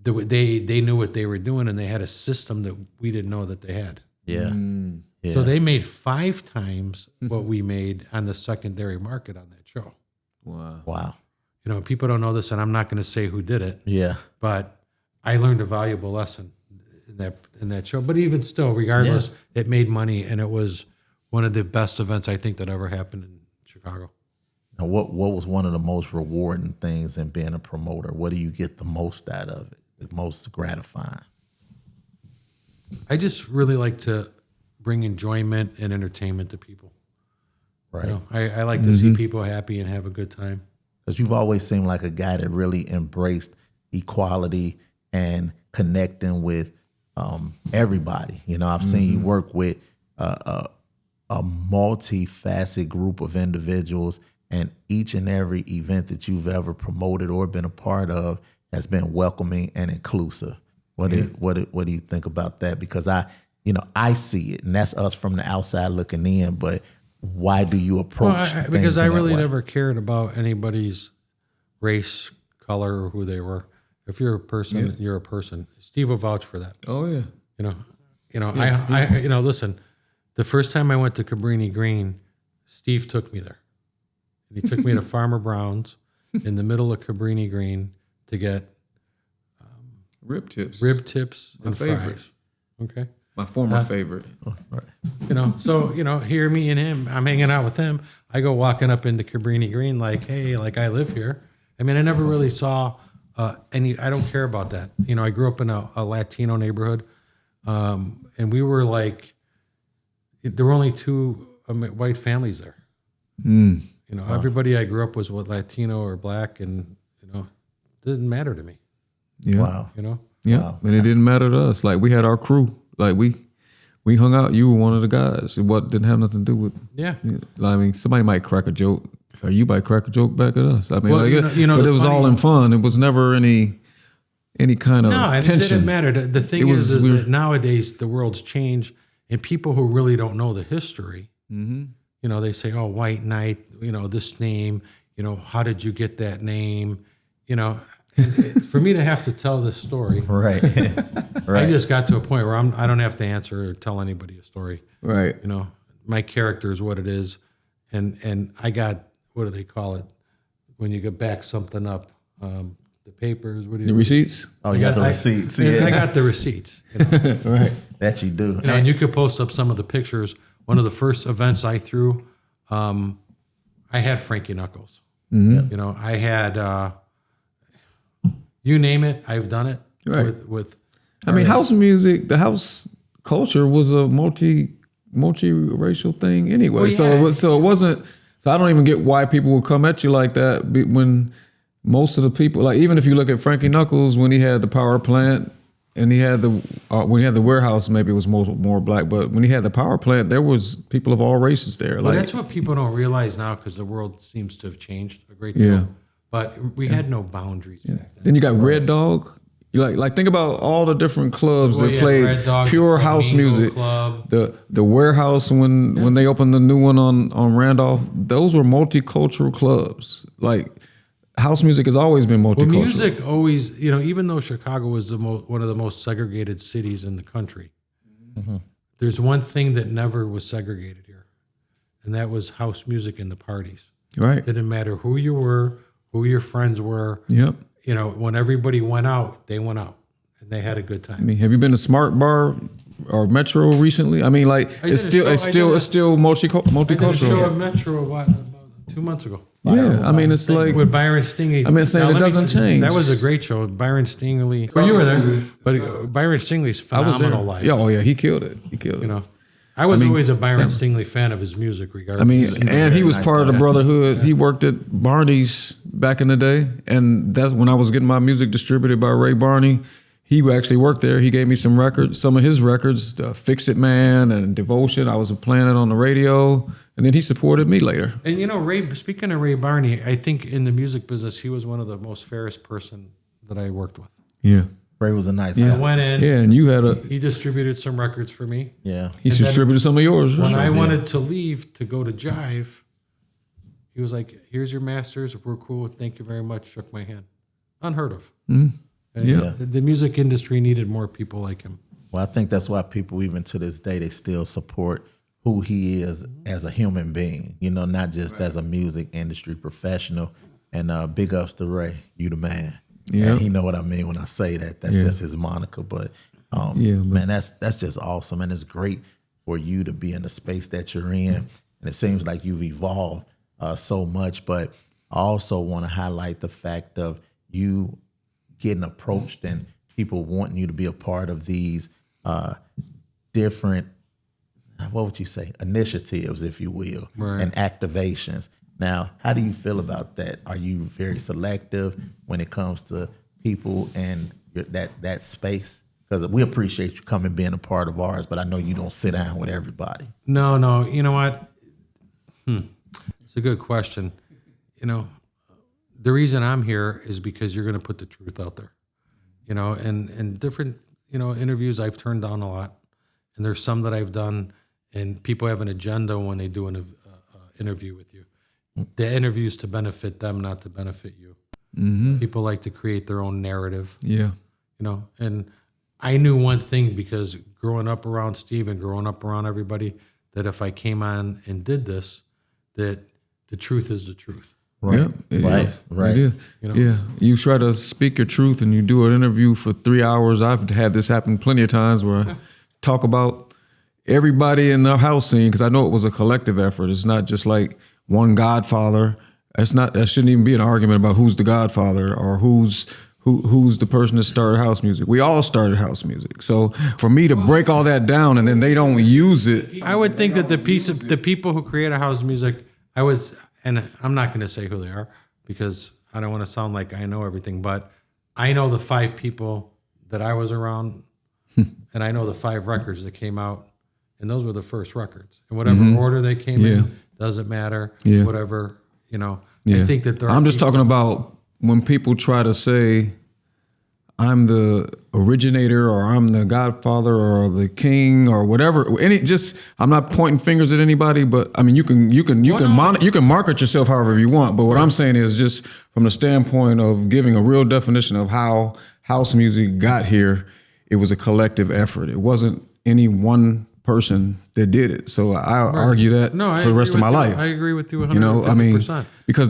they knew what they were doing, and they had a system that we didn't know that they had. Yeah. Yeah. So they made 5 times what we made on the secondary market on that show. Wow. You know, people don't know this, and I'm not going to say who did it. Yeah. But I learned a valuable lesson in that show. But even still, regardless, it made money, and it was one of the best events I think that ever happened in Chicago. Now, what was one of the most rewarding things in being a promoter? What do you get the most out of it? The most gratifying? I just really like to bring enjoyment and entertainment to people. Right. You know, I like to see people happy and have a good time. Because you've always seemed like a guy that really embraced equality and connecting with everybody. You know, I've seen you work with a multifaceted group of individuals, and each and every event that you've ever promoted or been a part of has been welcoming and inclusive. What do you think about that? Because I see it, and that's us from the outside looking in. But why do you approach? Because I really never cared about anybody's race, color, or who they were. If you're a person, you're a person. Steve will vouch for that. Oh yeah. Listen, the first time I went to Cabrini Green, Steve took me there. And he took me to Farmer Brown's in the middle of Cabrini Green to get rib tips and favorite. Fries. Okay. My former favorite. Here me and him, I'm hanging out with him. I go walking up into Cabrini Green like, hey, like I live here. I mean, I never really saw I don't care about that. You know, I grew up in a Latino neighborhood, and we were like, there were only 2 white families there. You know, everybody I grew up was Latino or black, and it didn't matter to me. Yeah. Wow. You know. Yeah, wow. And it didn't matter to us. Like we had our crew. Like we hung out. You were one of the guys. It didn't have nothing to do with. Yeah. I mean, somebody might crack a joke. Or you might crack a joke back at us. I mean, but it was all in fun. It was never any kind of tension. It didn't matter. The thing is that nowadays the world's changed, and people who really don't know the history, they say, "Oh, White Knight, this name, how did you get that name?" For me to have to tell this story, right? I just got to a point where I don't have to answer or tell anybody a story, right? My character is what it is, and I got. What do they call it when you get back something up? The papers. What do you? The receipts. Oh, you got the receipts. I got the receipts. Right. That you do. And you could post up some of the pictures. One of the first events I threw, I had Frankie Knuckles. I had You name it, I've done it. Right. With I mean, house music, the house culture was a multi-racial thing anyway. Well, yeah. So it wasn't. So I don't even get why people would come at you like that when most of the people, like even if you look at Frankie Knuckles when he had the power plant and he had when he had the warehouse, maybe it was more black, but when he had the power plant, there was people of all races there. Well, that's what people don't realize now because the world seems to have changed a great deal. Yeah. But we had no boundaries back then. Then you got Red Dog. You like think about all the different clubs that played Red Dog, pure house music. Club. The warehouse when they opened the new one on Randolph, those were multicultural clubs. Like house music has always been multicultural. Well, music always, even though Chicago was one of the most segregated cities in the country, there's one thing that never was segregated here, and that was house music and the parties. Right. It didn't matter who you were, who your friends were. Yep. When everybody went out, they went out and they had a good time. I mean, have you been to Smart Bar or Metro recently? I mean, like it's still multicultural. I did a show at Metro about 2 months ago. Yeah, I mean, it's like with Byron Stingley. I mean, saying it doesn't change. That was a great show. Byron Stingley. Well, you were there, but Byron Stingley's phenomenal live. Yeah, oh yeah, he killed it. I was always a Byron Stingley fan of his music, regardless. I mean, and he was part of the Brotherhood. Yeah. He worked at Barney's back in the day, and that's when I was getting my music distributed by Ray Barney. He actually worked there. He gave me some records, some of his records, Fix It Man and Devotion. I was playing it on the radio, and then he supported me later. And Ray. Speaking of Ray Barney, I think in the music business, he was one of the most fairest person that I worked with. Yeah. Ray was a nice guy. I went in. Yeah, and you had he distributed some records for me. Yeah. He distributed some of yours. When I wanted to leave to go to Jive, he was like, "Here's your masters. We're cool. Thank you very much." Shook my hand. Unheard of. Mm-hmm. Yeah. The music industry needed more people like him. Well, I think that's why people, even to this day, they still support who he is as a human being, not just as a music industry professional. And big ups to Ray. You the man. Yeah, and he know what I mean when I say that. That's just his moniker. But man, that's just awesome, and it's great for you to be in the space that you're in. And it seems like you've evolved so much. But I also want to highlight the fact of you getting approached and people wanting you to be a part of these different, what would you say, initiatives, if you will, and activations. Now, how do you feel about that? Are you very selective when it comes to people and that space? Because we appreciate you coming being a part of ours, but I know you don't sit down with everybody. No. You know what? It's a good question. The reason I'm here is because you're going to put the truth out there. And different, interviews I've turned down a lot. And there's some that I've done, and people have an agenda when they do an interview with you. The interview's to benefit them, not to benefit you. Mm-hmm. People like to create their own narrative. Yeah. And I knew one thing because growing up around Steve and growing up around everybody, that if I came on and did this, that the truth is the truth. Right. Yeah, it is. Yeah. You try to speak your truth and you do an interview for 3 hours. I've had this happen plenty of times where I talk about everybody in the house scene because I know it was a collective effort. It's not just like one godfather. That shouldn't even be an argument about who's the godfather or who's the person that started house music. We all started house music. So for me to break all that down and then they don't use it. I would think that the people who create house music, and I'm not going to say who they are because I don't want to sound like I know everything, but I know the 5 people that I was around and I know the 5 records that came out, and those were the first records. In whatever order they came in, doesn't matter. Yeah. Whatever, I think that I'm just talking about when people try to say I'm the originator or I'm the godfather or the king or whatever. I'm not pointing fingers at anybody, but I mean you can market yourself however you want. But what I'm saying is just from the standpoint of giving a real definition of how house music got here, it was a collective effort. It wasn't any one person that did it. So I argue that for the rest of my life. I agree with you 150%. Because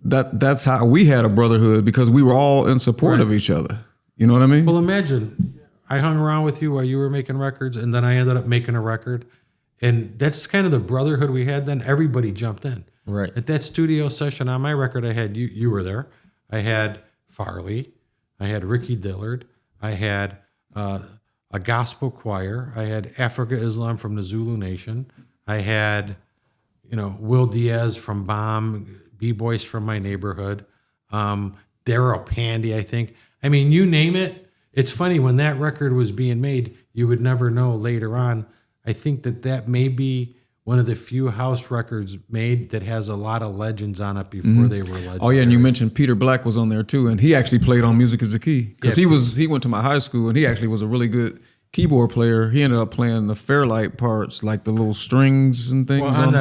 that's how we had a brotherhood because we were all in support of each other. You know what I mean? Well, imagine I hung around with you while you were making records, and then I ended up making a record. And that's kind of the brotherhood we had then. Everybody jumped in. Right. At that studio session on my record, I had you were there. I had Farley. I had Ricky Dillard. I had a gospel choir. I had Africa Islam from the Zulu Nation. I had, Will Diaz from Bomb, B-Boys from my neighborhood, Daryl Pandy, I think. I mean, you name it. It's funny, when that record was being made, you would never know later on. I think that may be one of the few house records made that has a lot of legends on it before they were legendary. Oh yeah, and you mentioned Peter Black was on there too, and he actually played on Music Is the Key because he went to my high school, and he actually was a really good keyboard player. He ended up playing the Fairlight parts, like the little strings and things. Don't you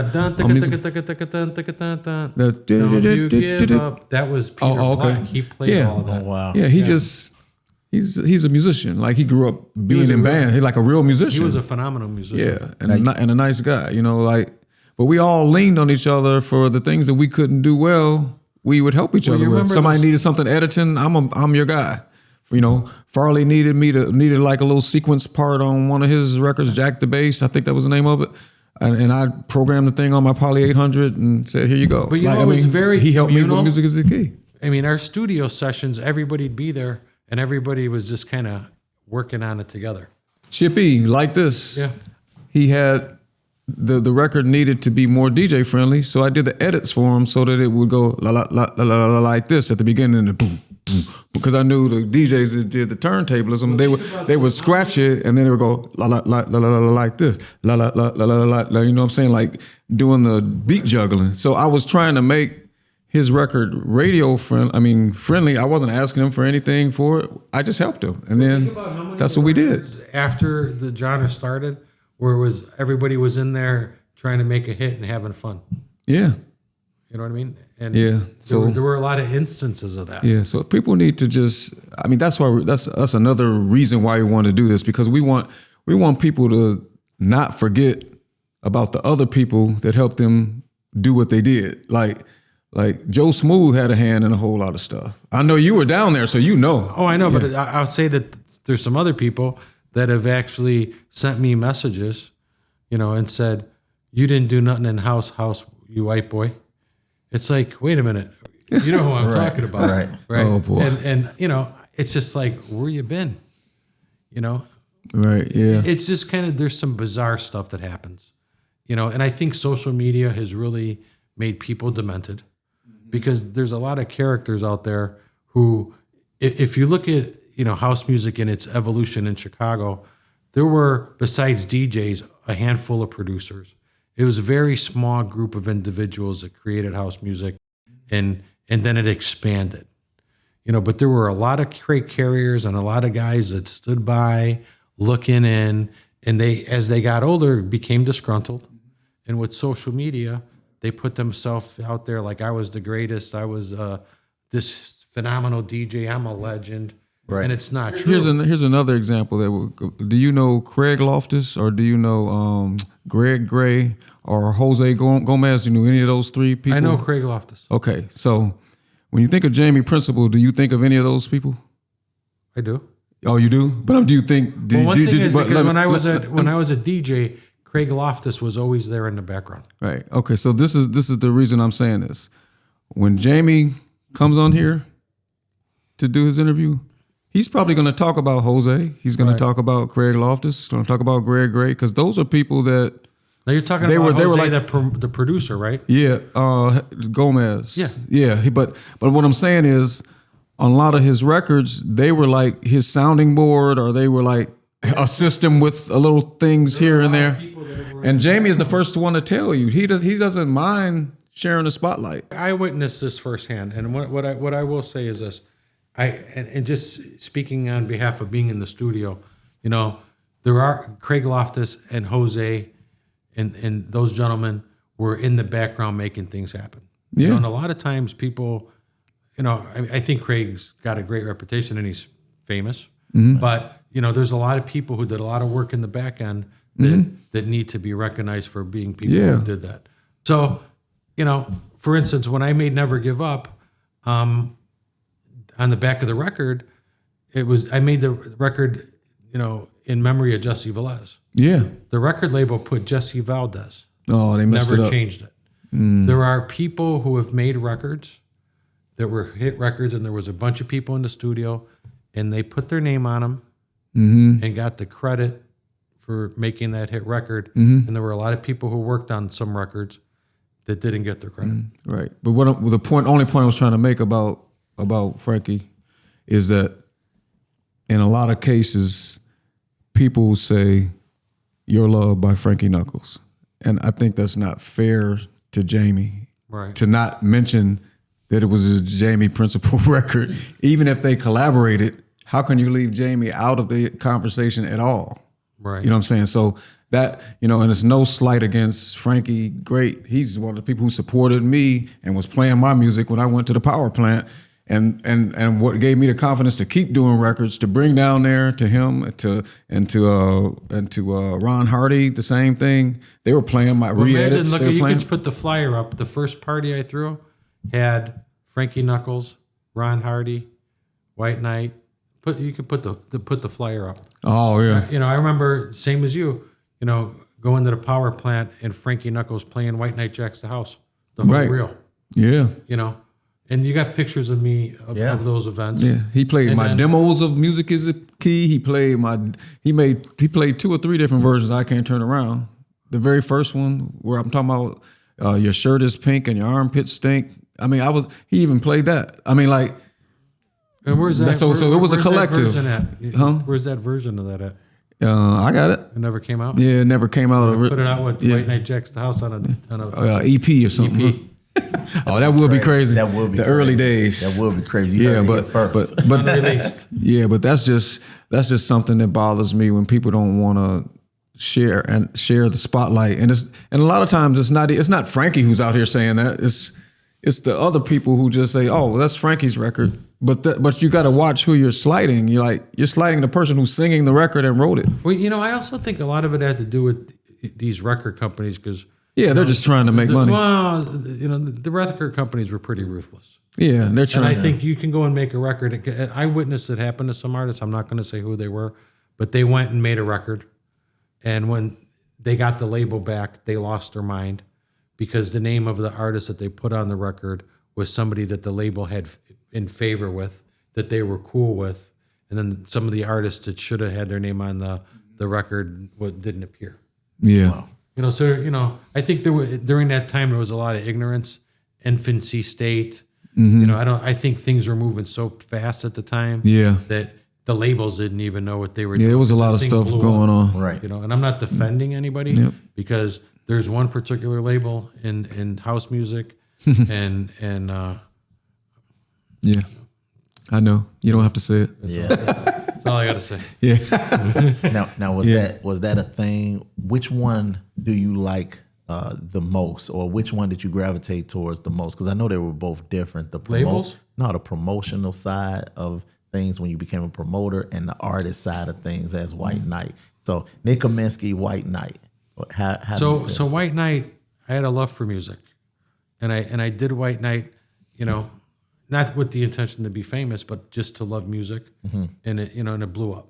give up. That was Peter Black. He played all that. Oh, wow. Yeah, he's a musician. Like, he grew up being in band. He's like a real musician. He was a phenomenal musician. Yeah, and a nice guy. But we all leaned on each other for the things that we couldn't do well. We would help each other with. Somebody needed something editing. I'm your guy. Farley needed like a little sequence part on one of his records, Jack the Bass. I think that was the name of it. And I programmed the thing on my Poly 800 and said, here you go. But it was very he helped communal. me with Music Is the Key. I mean, our studio sessions, everybody'd be there, and everybody was just kind of working on it together. Chippy, like this. Yeah. He had the record needed to be more DJ friendly, so I did the edits for him so that it would go la la la la la la like this at the beginning, and boom, boom, because I knew the DJs that did the turntablism, they would scratch it and then they would go la la la la la la like this, la la la la la la. You know what I'm saying? Like doing the beat juggling. So I was trying to make his record radio friendly. I wasn't asking him for anything for it. I just helped him, and then that's what we did. After the genre started, where everybody was in there trying to make a hit and having fun. Yeah. You know what I mean? And yeah. So there were a lot of instances of that. Yeah. So people need to that's another reason why we want to do this, because we want people to not forget about the other people that helped them do what they did. Like Joe Smooth had a hand in a whole lot of stuff. I know you were down there, so you know. Oh, I know, but I'll say that there's some other people that have actually sent me messages, and said, "You didn't do nothing in house, you white boy." It's like, wait a minute, you know who I'm talking about, right? Oh boy, and it's just like, where you been, Right, yeah. It's just kind of, there's some bizarre stuff that happens, and I think social media has really made people demented, because there's a lot of characters out there who, if you look at, house music and its evolution in Chicago, there were, besides DJs, a handful of producers. It was a very small group of individuals that created house music, and then it expanded. But there were a lot of crate carriers and a lot of guys that stood by looking in, and they, as they got older, became disgruntled. And with social media, they put themselves out there like, I was the greatest. I was this phenomenal DJ. I'm a legend. Right. And it's not true. Here's another example. Do you know Craig Loftus, or do you know Greg Gray or Jose Gomez? Do you know any of those three people? I know Craig Loftus. Okay, so when you think of Jamie Principle, do you think of any of those people? I do. Oh, you do? But do you think? When I was a DJ, Craig Loftus was always there in the background. Right. Okay. So this is the reason I'm saying this. When Jamie comes on here to do his interview, he's probably going to talk about Jose. He's going to talk about Craig Loftus. He's going to talk about Greg Gray, because those are people that. Now you're talking about Jose, like the producer, right? Yeah. Gomez. Yeah. Yeah. But what I'm saying is, on a lot of his records, they were like his sounding board, or they were like assist him with a little things here and there. And Jamie is the first one to tell you he doesn't mind sharing the spotlight. I witnessed this firsthand, and what I will say is this: and just speaking on behalf of being in the studio, there are Craig Loftus and Jose, and those gentlemen were in the background making things happen. Yeah, and a lot of times people, I think Craig's got a great reputation and he's famous, but there's a lot of people who did a lot of work in the back end that need to be recognized for being people who did that. So, for instance, when I made Never Give Up, on the back of the record, I made the record, in memory of Jesse Velez. Yeah. The record label put Jesse Valdez. Oh, they messed it up. Never changed it. There are people who have made records that were hit records, and there was a bunch of people in the studio, and they put their name on them and got the credit for making that hit record. And there were a lot of people who worked on some records that didn't get their credit. Right. But only point I was trying to make about Frankie is that in a lot of cases, people say "Your Love" by Frankie Knuckles, and I think that's not fair to Jamie. Right. To not mention that it was his Jamie principal record, even if they collaborated. How can you leave Jamie out of the conversation at all? Right. You know what I'm saying? So that, and it's no slight against Frankie. Great. He's one of the people who supported me and was playing my music when I went to the power plant. And what gave me the confidence to keep doing records, to bring down there to him, and to Ron Hardy, the same thing. They were playing my re-edits. Imagine, you could put the flyer up. The first party I threw had Frankie Knuckles, Ron Hardy, White Knight. You could put the flyer up. Oh yeah. I remember, same as you. Going to the power plant and Frankie Knuckles playing White Knight Jacks the House, the whole reel. Yeah. And you got pictures of me of those events. Yeah, he played my demos of Music Is a Key. He played he played 2 or 3 different versions. I Can't Turn Around. The very first one where I'm talking about your shirt is pink and your armpits stink. I mean, he even played that. I mean, like. And where's that? So it was a collective. Where's that version of that at? I got it. It never came out. Yeah, it never came out. Put it out with White Knight Jacks the House on a EP or something. EP. Oh, that would be crazy. That would be the crazy. early days. That would be crazy. You but unreleased. Yeah, but that's just something that bothers me when people don't want to share the spotlight. And a lot of times it's not Frankie who's out here saying that. It's the other people who just say, "Oh, well, that's Frankie's record." But you got to watch who you're slighting. You're slighting the person who's singing the record and wrote it. Well, I also think a lot of it had to do with these record companies because. Yeah, they're just trying to make money. Well, the record companies were pretty ruthless. Yeah, they're trying. And I think you can go and make a record. I witnessed it happen to some artists. I'm not going to say who they were, but they went and made a record. And when they got the label back, they lost their mind because the name of the artist that they put on the record was somebody that the label had in favor with, that they were cool with. And then some of the artists that should have had their name on the record didn't appear. Yeah. Wow. I think during that time there was a lot of ignorance, infancy state. Mm-hmm. I think things were moving so fast at the time that the labels didn't even know what they were doing. Yeah, there was a lot of stuff going on. Right. And I'm not defending anybody because there's one particular label in house music and yeah. I know. You don't have to say it. That's all I got to say. Yeah. Now was that a thing? Which one do you like the most, or which one did you gravitate towards the most? Because I know they were both different. Labels? No, the promotional side of things when you became a promoter, and the artist side of things as White Knight. So Nick Huminsky, White Knight. So White Knight, I had a love for music, and I did White Knight, not with the intention to be famous, but just to love music, and it blew up.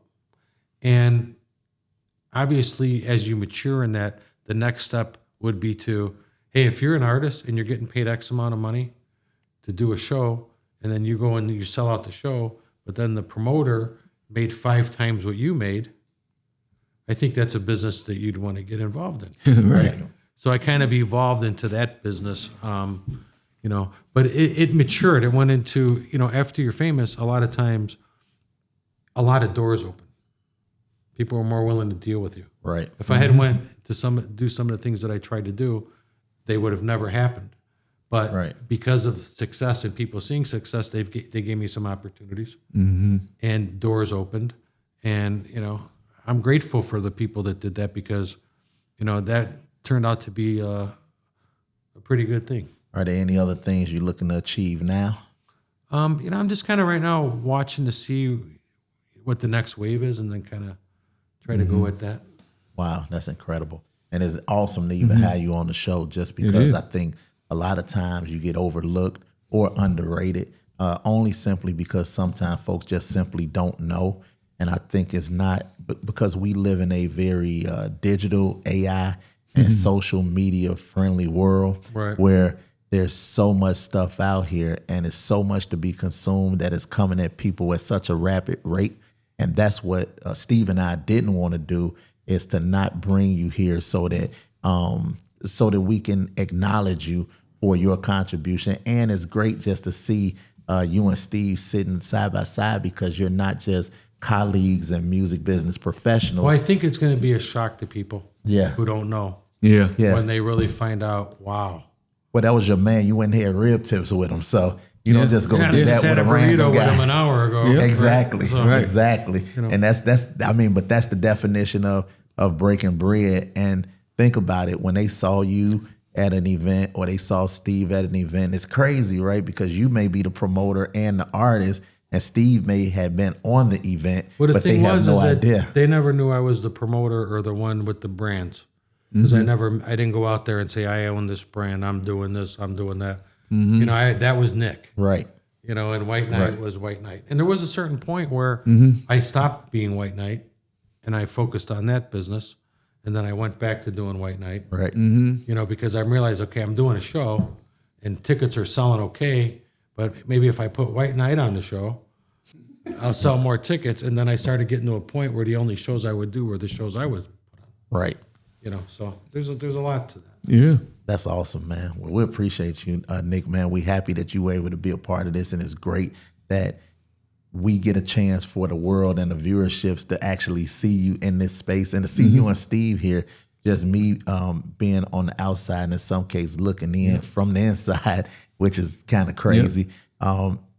And obviously, as you mature in that, the next step would be to, hey, if you're an artist and you're getting paid X amount of money to do a show, and then you go and you sell out the show, but then the promoter made 5 times what you made, I think that's a business that you'd want to get involved in. Right. So I kind of evolved into that business. But it matured. It went into, after you're famous, a lot of times, a lot of doors open. People are more willing to deal with you. Right. If I had went to do some of the things that I tried to do, they would have never happened. But because of success and people seeing success, they gave me some opportunities and doors opened. And, I'm grateful for the people that did that because, that turned out to be a pretty good thing. Are there any other things you're looking to achieve now? I'm just kind of right now watching to see what the next wave is and then kind of try to go with that. Wow, that's incredible. And it's awesome to even have you on the show just because I think a lot of times you get overlooked or underrated only simply because sometimes folks just simply don't know. And I think it's not because we live in a very digital AI and social media friendly world where there's so much stuff out here, and it's so much to be consumed that is coming at people at such a rapid rate. And that's what Steve and I didn't want to do, is to not bring you here so that we can acknowledge you for your contribution. And it's great just to see you and Steve sitting side by side, because you're not just colleagues and music business professionals. Well, I think it's going to be a shock to people who don't know. Yeah. When they really find out, wow. Well, that was your man. You went and had rib tips with him, so you don't just go do that just with had a a burrito random guy. with him an hour ago. Yep. Exactly, Right. exactly. And that's but that's the definition of breaking bread. And think about it, when they saw you at an event, or they saw Steve at an event, it's crazy, right? Because you may be the promoter and the artist, and Steve may have been on the event, Well, but they have no idea. They never knew I was the promoter or the one with the brands. Because I didn't go out there and say, I own this brand, I'm doing this, I'm doing that. You know, that was Nick. Right. You know, and White Knight was White Knight. And there was a certain point where I stopped being White Knight and I focused on that business. And then I went back to doing White Knight. Right. You know, because I realized, okay, I'm doing a show and tickets are selling okay, but maybe if I put White Knight on the show, I'll sell more tickets. And then I started getting to a point where the only shows I would do were the shows I would put on. Right. You know, so there's a lot to that. Yeah. That's awesome, man. Well, we appreciate you, Nick, man. We happy that you were able to be a part of this, and it's great that we get a chance for the world and the viewerships to actually see you in this space, and to see you and Steve here. Just me being on the outside, and in some cases looking in from the inside, which is kind of crazy,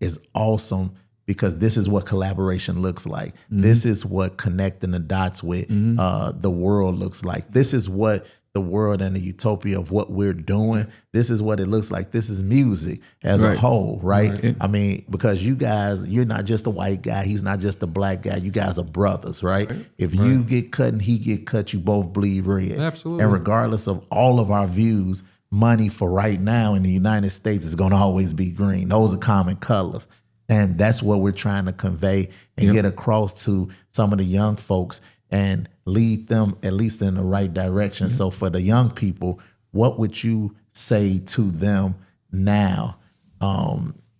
is awesome, because this is what collaboration looks like. This is what connecting the dots with the world looks like. This is what the world and the utopia of what we're doing, this is what it looks like. This is music as a whole, right? I mean, because you guys, you're not just a white guy. He's not just a black guy. You guys are brothers, right? If you get cut and he get cut, you both bleed red. Absolutely. And regardless of all of our views, money for right now in the United States is going to always be green. Those are common colors. And that's what we're trying to convey and get across to some of the young folks and lead them at least in the right direction. So for the young people, what would you say to them now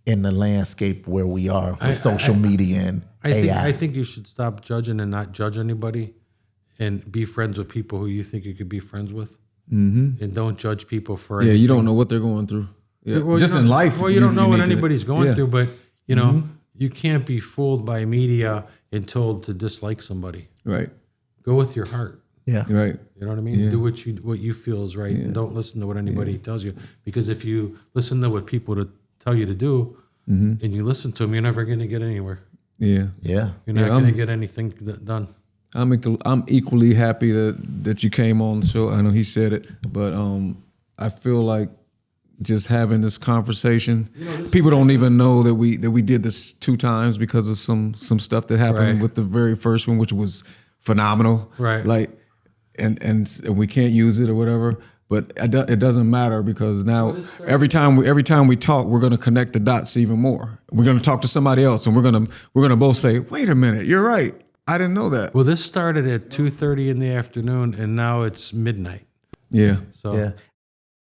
in the landscape where we are with social media and AI? I think you should stop judging and not judge anybody, and be friends with people who you think you could be friends with. And don't judge people for anything. You don't know what they're going through. Well, just in life. Well, you don't know what anybody's going through, but you know, you can't be fooled by media and told to dislike somebody. Right. Go with your heart. Yeah. Right. You know what I mean? Do what you feel is right, and don't listen to what anybody tells you. Because if you listen to what people tell you to do, and you listen to them, you're never going to get anywhere. Yeah. You're not going to get anything done. I'm equally happy that you came on the show. I know he said it, but I feel like just having this conversation, people don't even know that we did this 2 times because of some stuff that happened with the very first one, which was phenomenal. Right. Like, and we can't use it or whatever. But it doesn't matter, because now every time we talk, we're going to connect the dots even more. We're going to talk to somebody else, and we're gonna both say, "Wait a minute, you're right. I didn't know that." Well, this started at 2:30 in the afternoon, and now it's midnight. Yeah. So,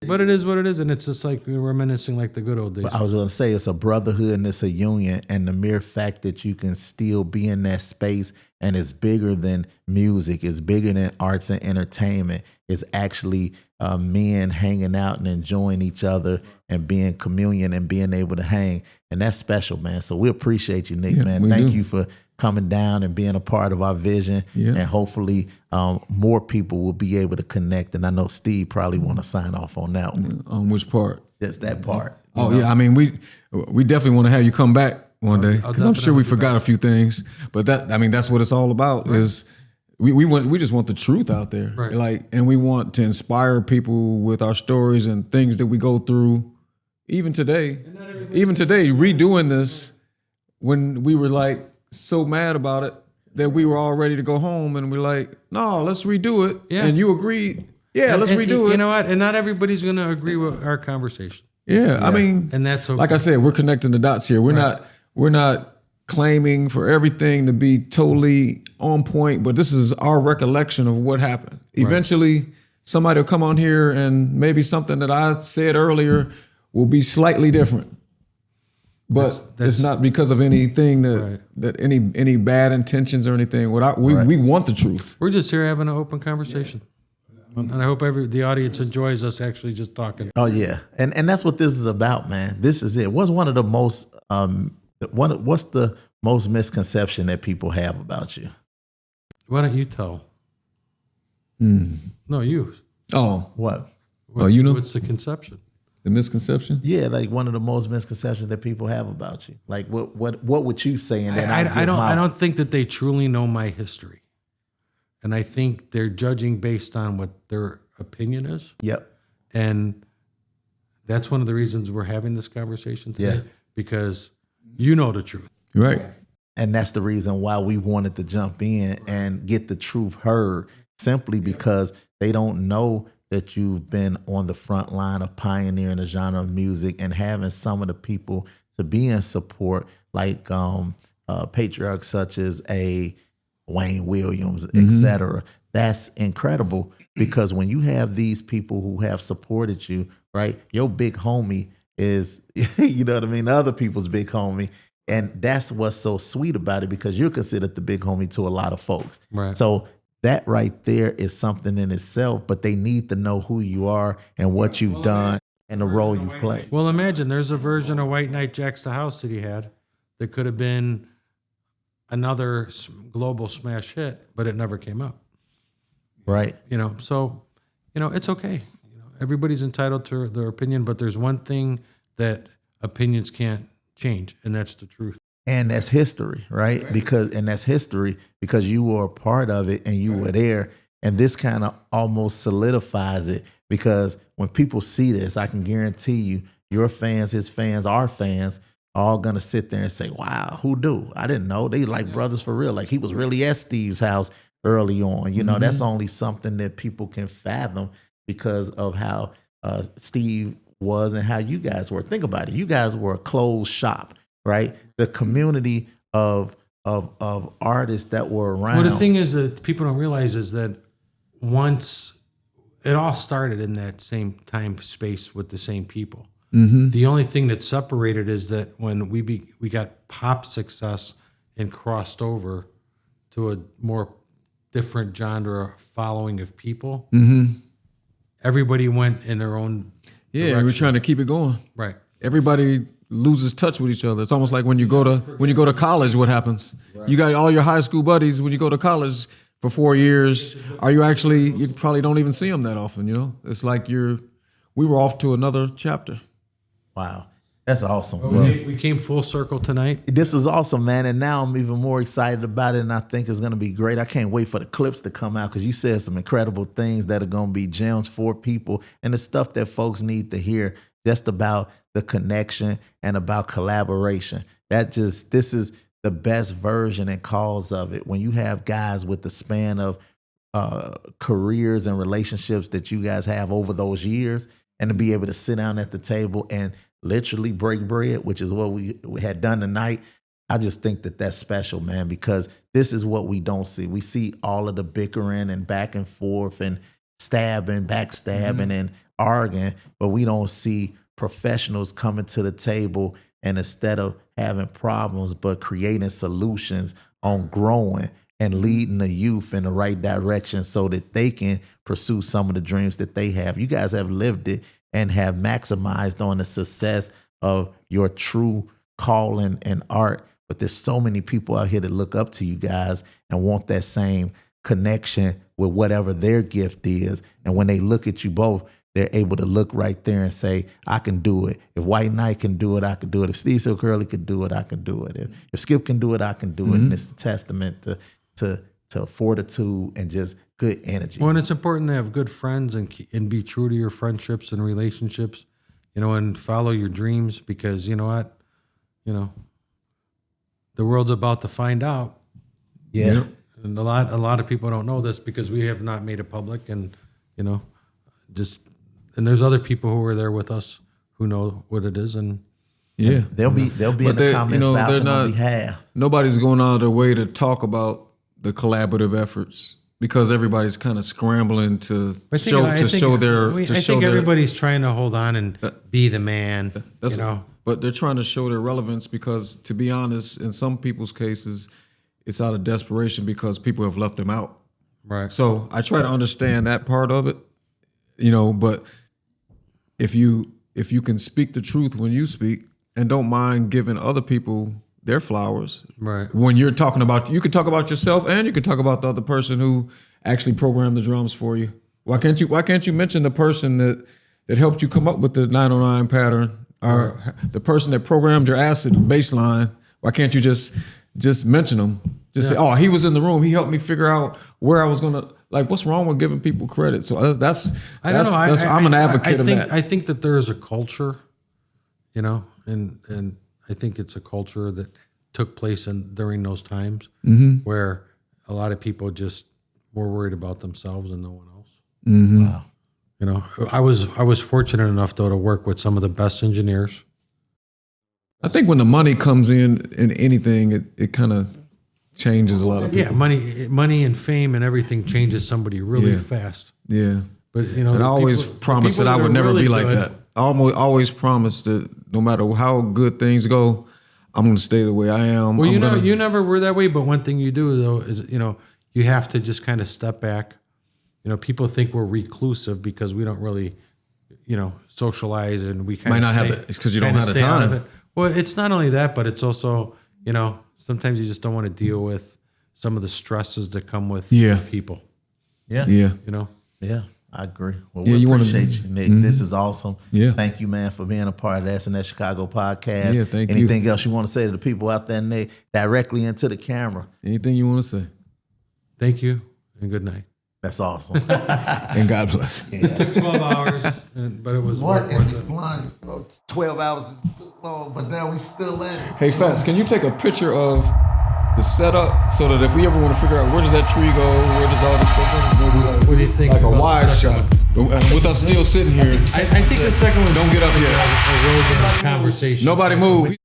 but it is what it is, and it's just like we're reminiscing like the good old days. But I was going to say, it's a brotherhood and it's a union, and the mere fact that you can still be in that space, and it's bigger than music, it's bigger than arts and entertainment, it's actually men hanging out and enjoying each other and being communion and being able to hang, and that's special, man. So we appreciate you, Nick, man. Thank you for coming down and being a part of our vision, and hopefully more people will be able to connect. And I know Steve probably want to sign off on that one. On which part? Just that part. Oh, yeah. I mean, we definitely want to have you come back one day, because I'm sure we forgot a few things. But that's what it's all about. Is we just want the truth out there, like, and we want to inspire people with our stories and things that we go through. Even today, redoing this, when we were like so mad about it that we were all ready to go home, and we're like, no, let's redo it. Yeah. And you agreed. Yeah, let's redo it. You know what? And not everybody's going to agree with our conversation. Yeah, I mean, and that's okay. Like I said, we're connecting the dots here. We're not claiming for everything to be totally on point, but this is our recollection of what happened. Eventually, somebody will come on here, and maybe something that I said earlier will be slightly different. But it's not because of anything that any bad intentions or anything. We want the truth. We're just here having an open conversation. And I hope the audience enjoys us actually just talking. Oh yeah, and that's what this is about, man. This is it. What's one of the most what's the most misconception that people have about you? Why don't you tell? No, you. Oh, what? You know what's the conception? The misconception? Yeah, like one of the most misconceptions that people have about you. Like what would you say in that? I don't think that they truly know my history. And I think they're judging based on what their opinion is. Yep. And that's one of the reasons we're having this conversation today. Yeah. Because you know the truth. Right. And that's the reason why we wanted to jump in and get the truth heard, simply because they don't know that you've been on the front line of pioneering the genre of music and having some of the people to be in support, like patriarchs such as a Wayne Williams, etc. That's incredible, because when you have these people who have supported you, right, your big homie is, you know what I mean, other people's big homie. And that's what's so sweet about it, because you're considered the big homie to a lot of folks. Right. So that right there is something in itself, but they need to know who you are and what you've done and the role you've played. Well, imagine there's a version of White Knight Jacks the House that he had that could have been another global smash hit, but it never came out. Right. So, it's okay. Everybody's entitled to their opinion, but there's one thing that opinions can't change, and that's the truth. And that's history, right? That's history because you were a part of it and you were there. And this kind of almost solidifies it, because when people see this, I can guarantee you, your fans, his fans, our fans, all gonna sit there and say, wow, who do? I didn't know. They like brothers for real. Like he was really at Steve's house early on. That's only something that people can fathom because of how Steve was and how you guys were. Think about it. You guys were a closed shop, right? The community of artists that were around. Well, the thing is that people don't realize is that once it all started in that same time space with the same people. The only thing that separated is that when we got pop success and crossed over to a more different genre following of people, everybody went in their own direction. We're trying to keep it going. Right. Everybody loses touch with each other. It's almost like when you go to college, what happens? Right. You got all your high school buddies. When you go to college for 4 years, you probably don't even see them that often. It's like we were off to another chapter. Wow. That's awesome. We came full circle tonight. This is awesome, man. And now I'm even more excited about it, and I think it's going to be great. I can't wait for the clips to come out, because you said some incredible things that are going to be gems for people and the stuff that folks need to hear, just about the connection and about collaboration. This is the best version and cause of it. When you have guys with the span of careers and relationships that you guys have over those years, and to be able to sit down at the table and literally break bread, which is what we had done tonight. I just think that that's special, man, because this is what we don't see. We see all of the bickering and back and forth and stabbing, backstabbing and arguing, but we don't see professionals coming to the table, and instead of having problems, but creating solutions on growing and leading the youth in the right direction so that they can pursue some of the dreams that they have. You guys have lived it and have maximized on the success of your true calling and art. But there's so many people out here that look up to you guys and want that same connection with whatever their gift is. And when they look at you both, they're able to look right there and say, I can do it. If White Knight can do it, I can do it. If Steve So Hurley could do it, I can do it. If Skip can do it, I can do it. And it's a testament to fortitude and just good energy. Well, and it's important to have good friends and be true to your friendships and relationships, and follow your dreams, because you know what, the world's about to find out. Yeah. Yep. And a lot of people don't know this because we have not made it public, and and there's other people who are there with us who know what it is, and they'll be in the comments vouching on behalf. Nobody's going out of their way to talk about the collaborative efforts because everybody's kind of scrambling to I think their. everybody's trying to hold on and be the man. But they're trying to show their relevance because, to be honest, in some people's cases, it's out of desperation because people have left them out. Right. So I try to understand that part of it, But if you can speak the truth when you speak and don't mind giving other people their flowers, right? When you're talking about, you can talk about yourself and you can talk about the other person who actually programmed the drums for you. Why can't you mention the person that helped you come up with the 909 pattern, or the person that programmed your acid bass line? Why can't you just mention them? Just say, oh, he was in the room. He helped me figure out where I was gonna. Like, what's wrong with giving people credit? So I don't know. I'm an advocate of that. I think that there is a culture, and I think it's a culture that took place during those times where a lot of people just were worried about themselves and no one else. Mm-hmm. Wow. I was fortunate enough though to work with some of the best engineers. I think when the money comes in anything, it kind of changes a lot of people. Yeah, money and fame and everything changes somebody really fast. Yeah. But and I always promised that I would never be like that. I always promised that no matter how good things go, I'm going to stay the way I am. Well, you never were that way, but one thing you do though is you have to just kind of step back. People think we're reclusive because we don't really, socialize, and we kind might of not have because you don't have the time. Well, it's not only that, but it's also, sometimes you just don't want to deal with some of the stresses that come with people. Yeah. Yeah. Yeah, I agree. Well, we appreciate you, Nick. Mm-hmm. This is awesome. Yeah. Thank you, man, for being a part of the S&S Chicago podcast. Yeah, thank you. Anything else you want to say to the people out there, Nick, directly into the camera? Anything you want to say? Thank you and good night. That's awesome. And God bless. This took 12 hours, but it was What? worth it. 12 hours is too long, but now we still at it. Hey, Fats, can you take a picture of the setup so that if we ever want to figure out where does that tree go, where does all this stuff go? What do you think? Like a about wide the second shot. one? And with us still sitting here, I think the second one don't get up yet. a really good conversation. Nobody move.